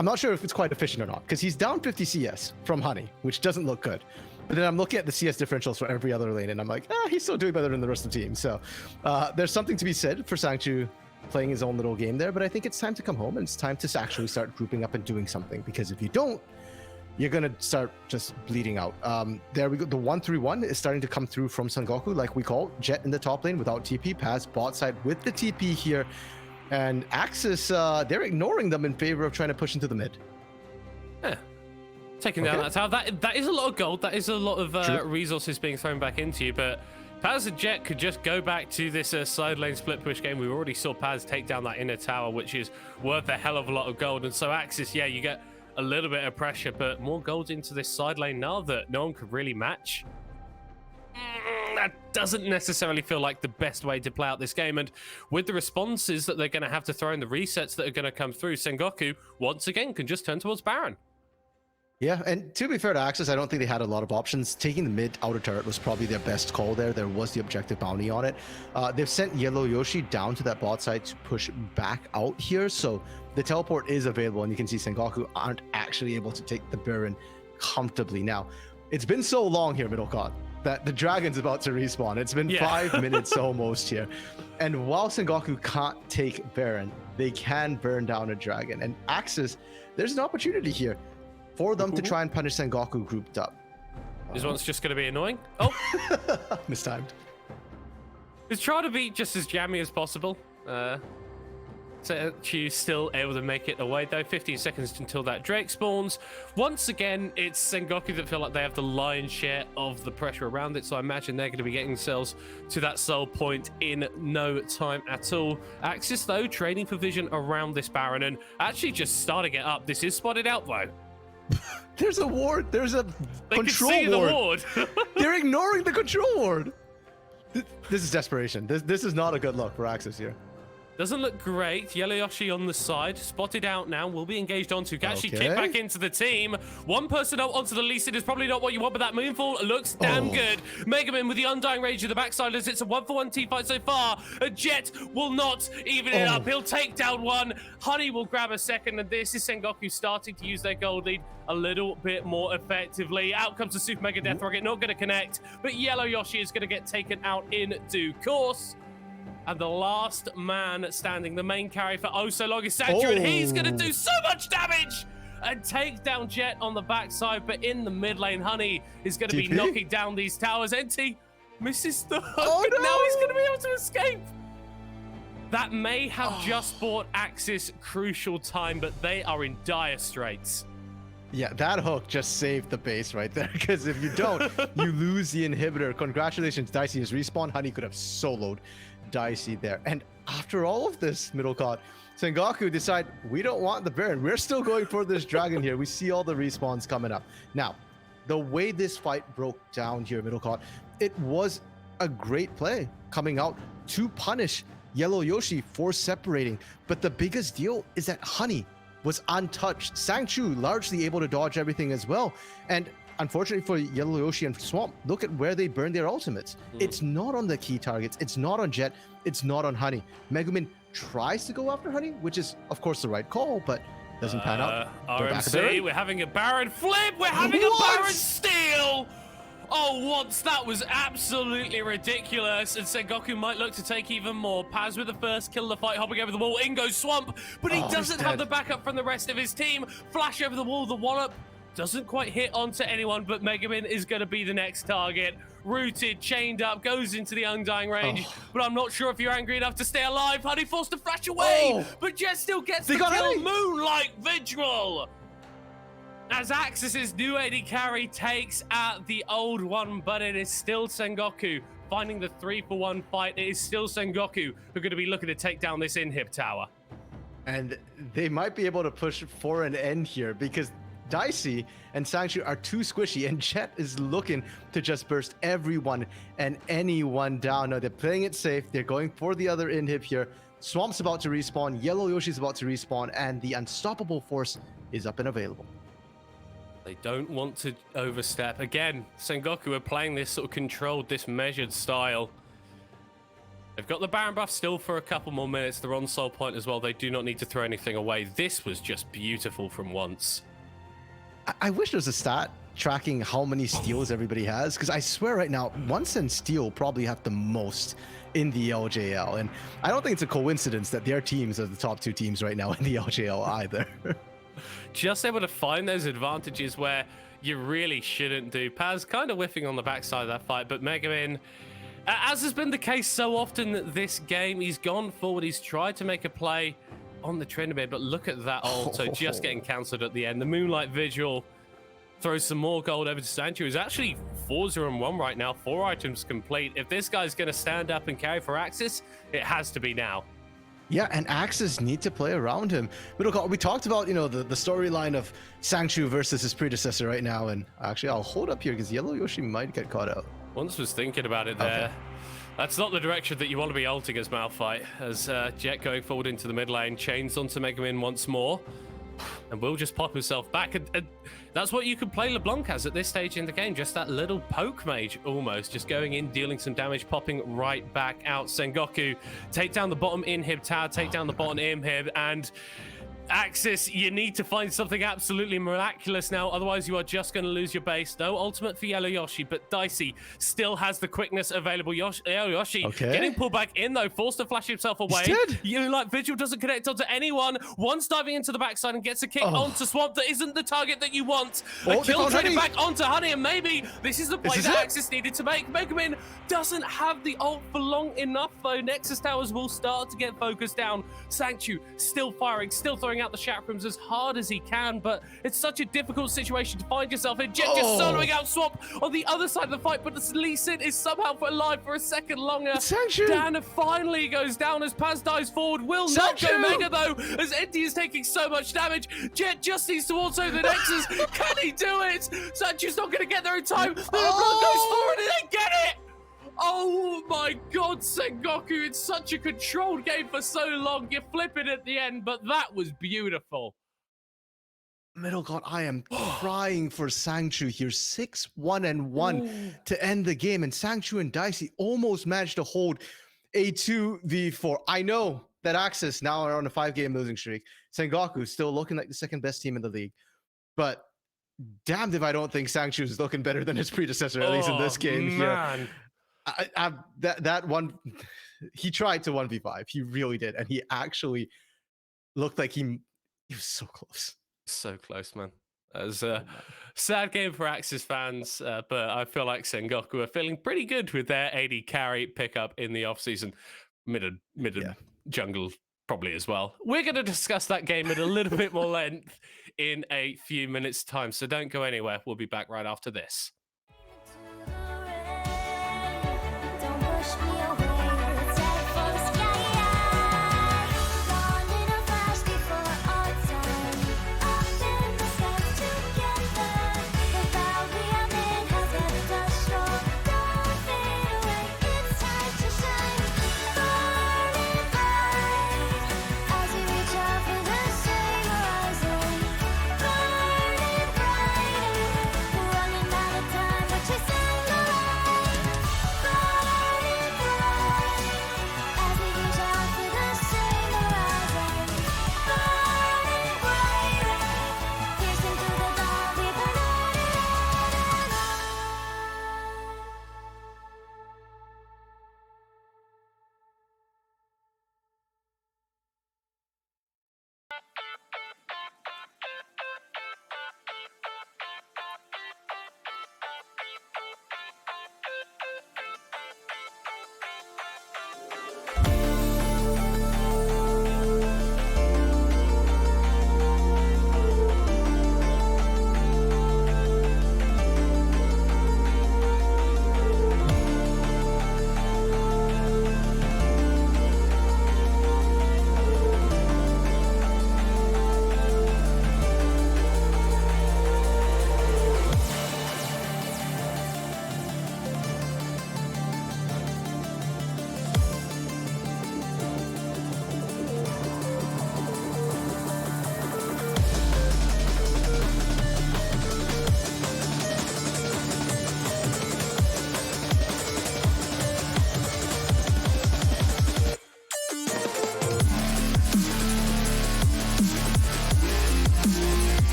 not sure if it's quite efficient or not, because he's down 50 CS from Honey, which doesn't look good. But then I'm looking at the CS differentials for every other lane, and I'm like, he's still doing better than the rest of the team. So there's something to be said for Sanctuary playing his own little game there, but I think it's time to come home, and it's time to actually start grouping up and doing something, because if you don't, you're going to start just bleeding out. There we go. The 1-3-1 is starting to come through from Sengoku, like we call. Jet in the top lane without TP, Paz bot side with the TP here. And AXIZ, they're ignoring them in favor of trying to push into the mid. Yeah. Taking down that tower. That is a lot of gold. That is a lot of resources being thrown back into you. But Paz and Jet could just go back to this side lane split push game. We already saw Paz take down that inner tower, which is worth a hell of a lot of gold. And so AXIZ, yeah, you get a little bit of pressure, but more gold into this side lane now that no one could really match. That doesn't necessarily feel like the best way to play out this game. And with the responses that they're going to have to throw in, the resets that are going to come through, Sengoku, once again, can just turn towards Baron. Yeah, and to be fair to AXIZ, I don't think they had a lot of options. Taking the mid outer turret was probably their best call there. There was the objective bounty on it. They've sent Yellow Yoshi down to that bot side to push back out here. So the teleport is available, and you can see Sengoku aren't actually able to take the Baron comfortably. Now, it's been so long here, Middle Court, that the dragon's about to respawn. It's been 5 minutes almost here. And while Sengoku can't take Baron, they can burn down a dragon. And AXIZ, there's an opportunity here for them to try and punish Sengoku grouped up. This one's just going to be annoying. Oh! Mistimed. He's trying to be just as jammy as possible. So she's still able to make it away, though. 15 seconds until that Drake spawns. Once again, it's Sengoku that feel like they have the lion's share of the pressure around it, so I imagine they're going to be getting themselves to that soul point in no time at all. AXIZ, though, trading for vision around this Baron and actually just starting it up. This is spotted out, though. There's a ward. There's a control can see ward. The ward. They're ignoring the control ward. This is desperation. This is not a good look for AXIZ here. Doesn't look great. Yellow Yoshi on the side. Spotted out now. Will be engaged onto. Can actually kick back into the team. One person up onto the Lee Sin is probably not what you want, but that moonfall looks damn good. Mega Man with the Undying Rage of the backside as it's a 1-for-1 team fight so far. A Jet will not even it up. He'll take down one. Honey will grab a second, and this is Sengoku starting to use their gold lead a little bit more effectively. Out comes the Super Mega Death Rocket, not going to connect, but Yellow Yoshi is going to get taken out in due course. And the last man standing, the main carry for oh so long is Sancho, and he's going to do so much damage and take down Jet on the backside. But in the mid lane, Honey is going to be knocking down these towers. NT misses the hook, and now he's going to be able to escape. That may have just bought AXIZ crucial time, but they are in dire straits. Yeah, that hook just saved the base right there, because if you don't, you lose the inhibitor. Congratulations, Dicey has respawned. Honey could have soloed Dicey there. And after all of this, middle card, Sengoku decide we don't want the Baron. We're still going for this dragon here. We see all the respawns coming up. Now, the way this fight broke down here, middle card, it was a great play coming out to punish Yellow Yoshi for separating. But the biggest deal is that Honey was untouched. Sangchu largely able to dodge everything as well. And unfortunately for Yellow Yoshi and Swamp, look at where they burned their ultimates. It's not on the key targets. It's not on Jet. It's not on Honey. Megumin tries to go after Honey, which is, of course, the right call, but doesn't pan out. RMC, we're having a Baron flip. We're having a Baron steal. Oh, once that was absolutely ridiculous, and Sengoku might look to take even more. Paz with the first kill of the fight, hopping over the wall. In goes Swamp, but he doesn't have the backup from the rest of his team. Flash over the wall, the wallop doesn't quite hit onto anyone, but Megaman is going to be the next target. Rooted, chained up, goes into the Undying Range, but I'm not sure if you're angry enough to stay alive. Honey forced to flash away, but Jet still gets the kill. Moonlight Vigil! As AXIZ's new AD carry takes out the old one, but it is still Sengoku finding the 3-for-1 fight. It is still Sengoku who are going to be looking to take down this inhib tower. And they might be able to push for an end here because Dicey and Sangchu are too squishy, and Jet is looking to just burst everyone and anyone down. Now they're playing it safe. They're going for the other inhib here. Swamp's about to respawn. Yellow Yoshi's about to respawn, and the unstoppable force is up and available. They don't want to overstep. Again, Sengoku are playing this sort of controlled, this measured style. They've got the Baron buff still for a couple more minutes. They're on soul point as well. They do not need to throw anything away. This was just beautiful from once. I wish there was a stat tracking how many steals everybody has, because I swear right now, Once and Steel probably have the most in the LJL. And I don't think it's a coincidence that their teams are the top two teams right now in the LJL either. Just able to find those advantages where you really shouldn't do. Paz kind of whiffing on the backside of that fight, but Megaman, as has been the case so often this game, he's gone forward, he's tried to make a play on the Trinidad, but look at that also just getting cancelled at the end. The Moonlight Vigil throws some more gold over to Sancho, who's actually 4-0-1 right now, 4 items complete. If this guy's going to stand up and carry for AXIZ, it has to be now. Yeah, and AXIZ need to play around him. We talked about, the storyline of Sangchu versus his predecessor right now, and actually I'll hold up here because Yellow Yoshi might get caught out. Once was thinking about it there. Okay. That's not the direction that you want to be ulting as Malphite, as Jet going forward into the mid lane, chains onto Megaman once more, and will just pop himself back. And that's what you could play LeBlanc as at this stage in the game, just that little poke mage almost, just going in, dealing some damage, popping right back out. Sengoku, take down the bottom inhib tower, take down the bottom inhib, and AXIZ, you need to find something absolutely miraculous now, otherwise you are just going to lose your base. No ultimate for Yellow Yoshi, but Dicey still has the quickness available. Yellow Yoshi getting pulled back in though, forced to flash himself away. Like Vigil doesn't connect onto anyone. Once diving into the backside and gets a kick onto Swamp that isn't the target that you want. A kill trading back onto Honey, and maybe this is the play that AXIZ needed to make. Megaman doesn't have the ult for long enough though. Nexus towers will start to get focused down. Sangchu still firing, still throwing out the chakrams as hard as he can, but it's such a difficult situation to find yourself in. Jet just soloing out Swamp on the other side of the fight, but this Lee Sin is somehow alive for a second longer. Dan finally goes down as Paz dives forward. Will not go Mega though, as Indy is taking so much damage. Jet just needs to auto the Nexus. Can he do it? Sancho's not going to get there in time. The block goes forward and they get it. Oh my God, Sengoku! It's such a controlled game for so long. You're flipping at the end, but that was beautiful. Middle God, I am crying for Sangchu here. 6-1-1 to end the game. And Sangchu and Dicey almost managed to hold a 2v4. I know that AXIZ now are on a 5-game losing streak. Sengoku still looking like the second best team in the league. But damned if I don't think Sangchu is looking better than his predecessor, at least in this game man. here. That one, he tried to 1v5. He really did. And he actually looked like he was so close. So close, man. It was a sad game for AXIZ fans, but I feel like Sengoku are feeling pretty good with their AD carry pickup in the offseason. Mid jungle probably as well. We're going to discuss that game in a little bit more length in a few minutes' time, so don't go anywhere. We'll be back right after this.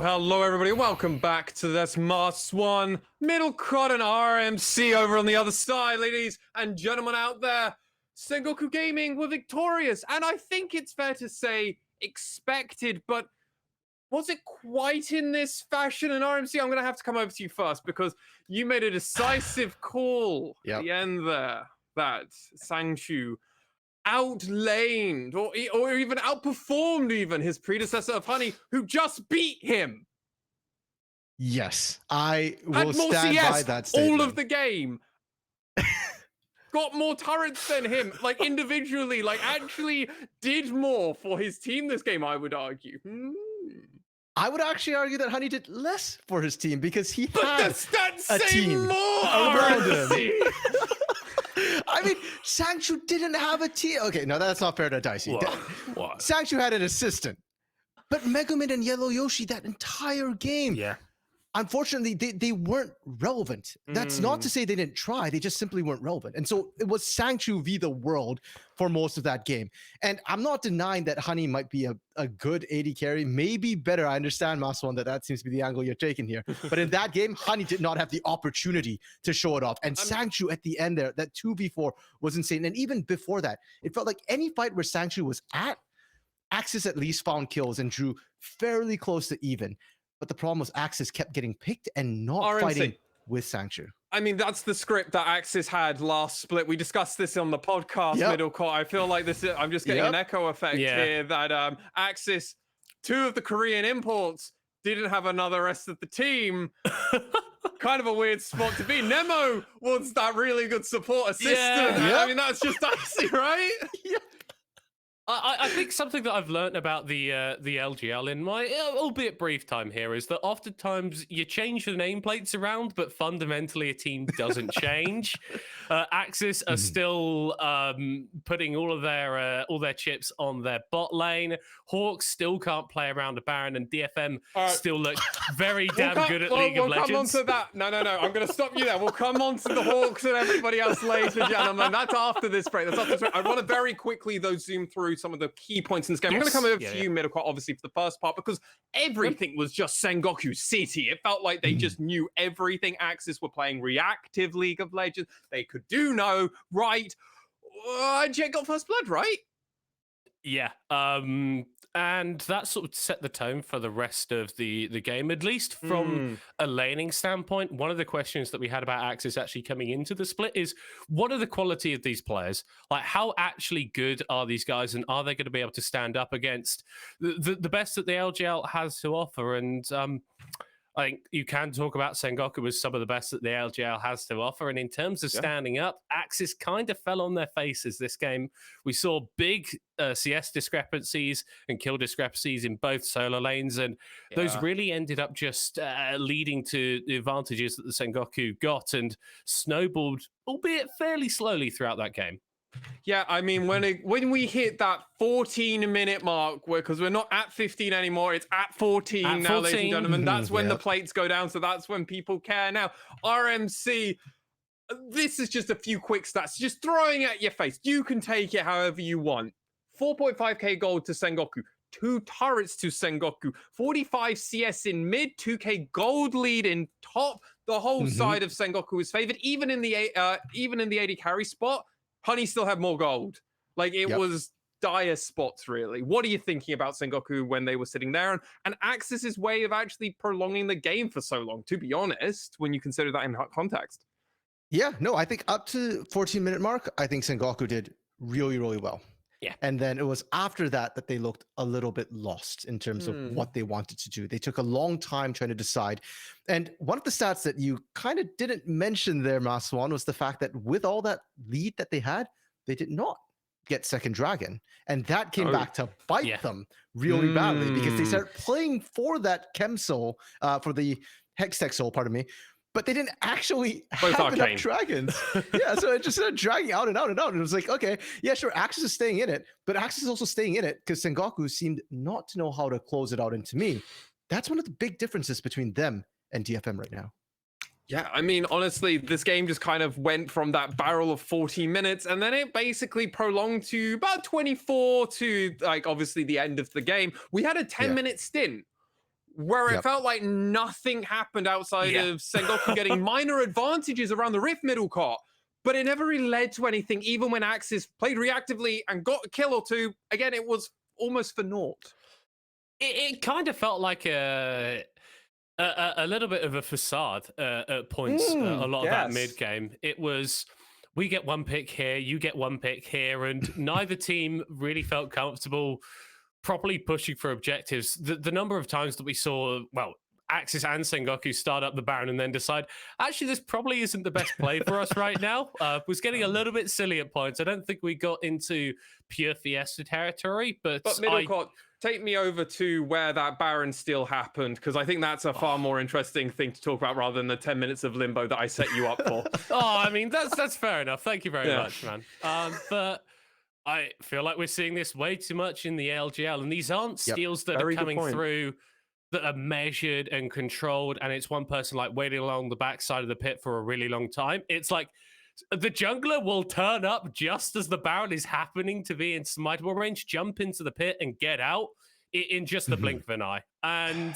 Hello, everybody. Welcome back to this Mars One Middle Crod and RMC over on the other side, ladies and gentlemen out there. Sengoku Gaming were victorious, and I think it's fair to say expected, but was it quite in this fashion? And RMC, I'm going to have to come over to you first because you made a decisive call at the end there that Sangchu outlaned or even outperformed even his predecessor of Honey, who just beat him. Yes, I will stand by that statement. All of the game. Got more turrets than him, like individually, like actually did more for his team this game, I would argue. I would actually argue that Honey did less for his team because he had a team more around him. I mean, Sangchu didn't have a team. Okay, no, that's not fair to Dicey. What? Sangchu had an assistant. But Megumin and Yellow Yoshi that entire game. Yeah. Unfortunately, they weren't relevant. That's not to say they didn't try. They just simply weren't relevant. And so it was Sangchu v. the world for most of that game. And I'm not denying that Honey might be a good AD carry, maybe better. I understand, Maswan, that seems to be the angle you're taking here. But in that game, Honey did not have the opportunity to show it off. And Sangchu at the end there, that 2v4 was insane. And even before that, it felt like any fight where Sangchu was at, AXIZ at least found kills and drew fairly close to even. But the problem was AXIZ kept getting picked and not RMC, fighting. with Sanctuary. I mean, that's the script that AXIZ had last split. We discussed this on the podcast, Middle Court. I feel like this is, I'm just getting an echo effect here that AXIZ, 2 of the Korean imports, didn't have another rest of the team. Kind of a weird spot to be. Nemo was that really good support assistant. I mean, that's just icy, right? I think something that I've learned about the LGL in my albeit brief time here is that oftentimes you change the nameplates around, but fundamentally a team doesn't change. AXIZ are still putting all their chips on their bot lane. Hawks still can't play around a Baron, and DFM still look very damn good at League of Legends. We'll come on to that. No. I'm going to stop you there. We'll come on to the Hawks and everybody else later, gentlemen. That's after this break. I want to very quickly, though, zoom through some of the key points in this game. I'm going to come with a few middle court, obviously, for the first part, because everything was just Sengoku City. It felt like they just knew everything. AXIZ were playing reactive League of Legends. They could do no right. Jet got first blood, right? Yeah. And that sort of set the tone for the rest of the game, at least from a laning standpoint. One of the questions that we had about AXIZ actually coming into the split is, what are the quality of these players? Like, how actually good are these guys, and are they going to be able to stand up against the best that the LJL has to offer? And I think you can talk about Sengoku as some of the best that the LJL has to offer. And in terms of standing up, AXIZ kind of fell on their faces this game. We saw big CS discrepancies and kill discrepancies in both solo lanes. And those really ended up just leading to the advantages that the Sengoku got and snowballed, albeit fairly slowly throughout that game. Yeah, I mean, when we hit that 14-minute mark, because we're not at 15 anymore, it's at 14 now, ladies and gentlemen. That's when the plates go down, so that's when people care. Now, RMC, this is just a few quick stats, just throwing at your face. You can take it however you want. 4.5k gold to Sengoku, 2 turrets to Sengoku, 45 CS in mid, 2k gold lead in top. The whole side of Sengoku is favored, even in the AD carry spot. Honey still had more gold. Like, it was dire spots, really. What are you thinking about Sengoku when they were sitting there? And AXIZ's way of actually prolonging the game for so long, to be honest, when you consider that in context. Yeah, no, I think up to 14-minute mark, I think Sengoku did really, really well. Yeah. And then it was after that that they looked a little bit lost in terms of what they wanted to do. They took a long time trying to decide. And one of the stats that you kind of didn't mention there, Maswan, was the fact that with all that lead that they had, they did not get second dragon. And that came back to bite them really badly, because they started playing for that Chem Soul, for the Hextech Soul, pardon me. But they didn't actually have enough dragons. So it just started dragging out and out and out. And it was like, okay, yeah, sure, AXIZ is staying in it, but AXIZ is also staying in it because Sengoku seemed not to know how to close it out. And to me, that's one of the big differences between them and DFM right now. Yeah, I mean, honestly, this game just kind of went from that barrel of 40 minutes, and then it basically prolonged to about 24 to, like, obviously the end of the game. We had a 10-minute stint where it felt like nothing happened outside of Sengoku getting minor advantages around the Rift middle court, but it never really led to anything. Even when AXIZ played reactively and got a kill or two, again, it was almost for naught. It kind of felt like a little bit of a facade at points, a lot of that mid-game. It was, we get one pick here, you get one pick here, and neither team really felt comfortable properly pushing for objectives. The number of times that we saw, well, AXIZ and Sengoku start up the Baron and then decide, actually, this probably isn't the best play for us right now, was getting a little bit silly at points. I don't think we got into pure Fiesta territory, but middle court, take me over to where that Baron steal happened, because I think that's a far more interesting thing to talk about rather than the 10 minutes of limbo that I set you up for. I mean, that's fair enough. Thank you very much, man. But I feel like we're seeing this way too much in the LGL, and these aren't steals that are coming through that are measured and controlled, and it's one person like waiting along the backside of the pit for a really long time. It's like the jungler will turn up just as the Baron is happening to be in smiteable range, jump into the pit and get out in just the blink of an eye. And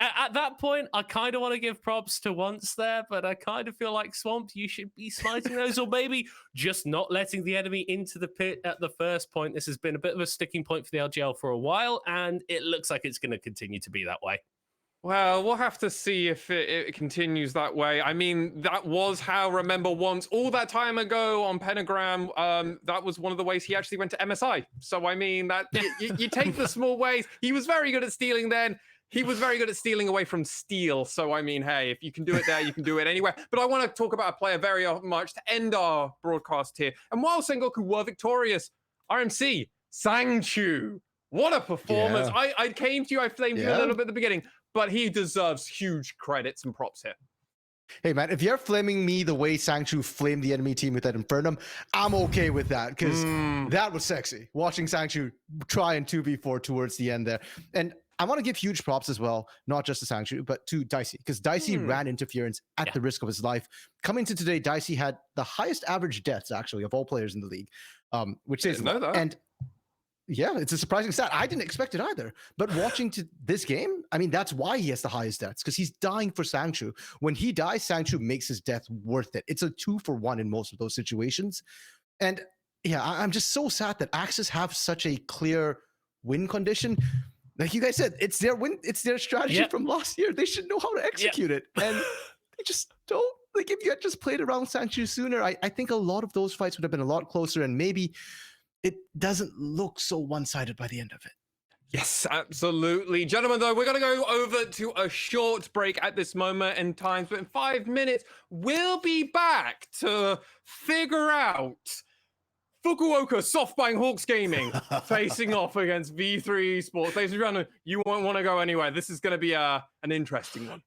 at that point, I kind of want to give props to Once there, but I kind of feel like Swamp, you should be smiting those, or maybe just not letting the enemy into the pit at the first point. This has been a bit of a sticking point for the LGL for a while, and it looks like it's going to continue to be that way. Well, we'll have to see if it continues that way. I mean, that was how, remember once, all that time ago on Pentagram, that was one of the ways he actually went to MSI. So, I mean, that you take the small ways. He was very good at stealing then. He was very good at stealing away from steel. So, I mean, hey, if you can do it there, you can do it anywhere. But I want to talk about a player very much to end our broadcast here. And while Sengoku were victorious, RMC, Sangchu. What a performance. Yeah. I came to you, I flamed you a little bit at the beginning. But he deserves huge credits and props here. Hey, man, if you're flaming me the way Sangchu flamed the enemy team with that Infernum, I'm okay with that, because that was sexy. Watching Sangchu try and 2v4 towards the end there. And I want to give huge props as well, not just to Sangchu, but to Dicey, because Dicey ran interference at the risk of his life. Coming to today, Dicey had the highest average deaths, actually, of all players in the league, which says a lot. And yeah, it's a surprising stat. I didn't expect it either. But watching to this game, I mean, that's why he has the highest deaths, because he's dying for Sangchu. When he dies, Sangchu makes his death worth it. It's a 2-for-1 in most of those situations. And yeah, I'm just so sad that AXIZ have such a clear win condition. Like you guys said, it's their win, it's their strategy from last year. They should know how to execute it. And they just don't. Like, if you had just played around Sangchu sooner, I think a lot of those fights would have been a lot closer, and maybe it doesn't look so one-sided by the end of it. Yes, absolutely. Gentlemen, though, we're going to go over to a short break at this moment in time. But in 5 minutes, we'll be back to figure out Fukuoka SoftBank Hawks Gaming facing off against V3 Esports. Ladies and gentlemen, you won't want to go anywhere. This is going to be an interesting one.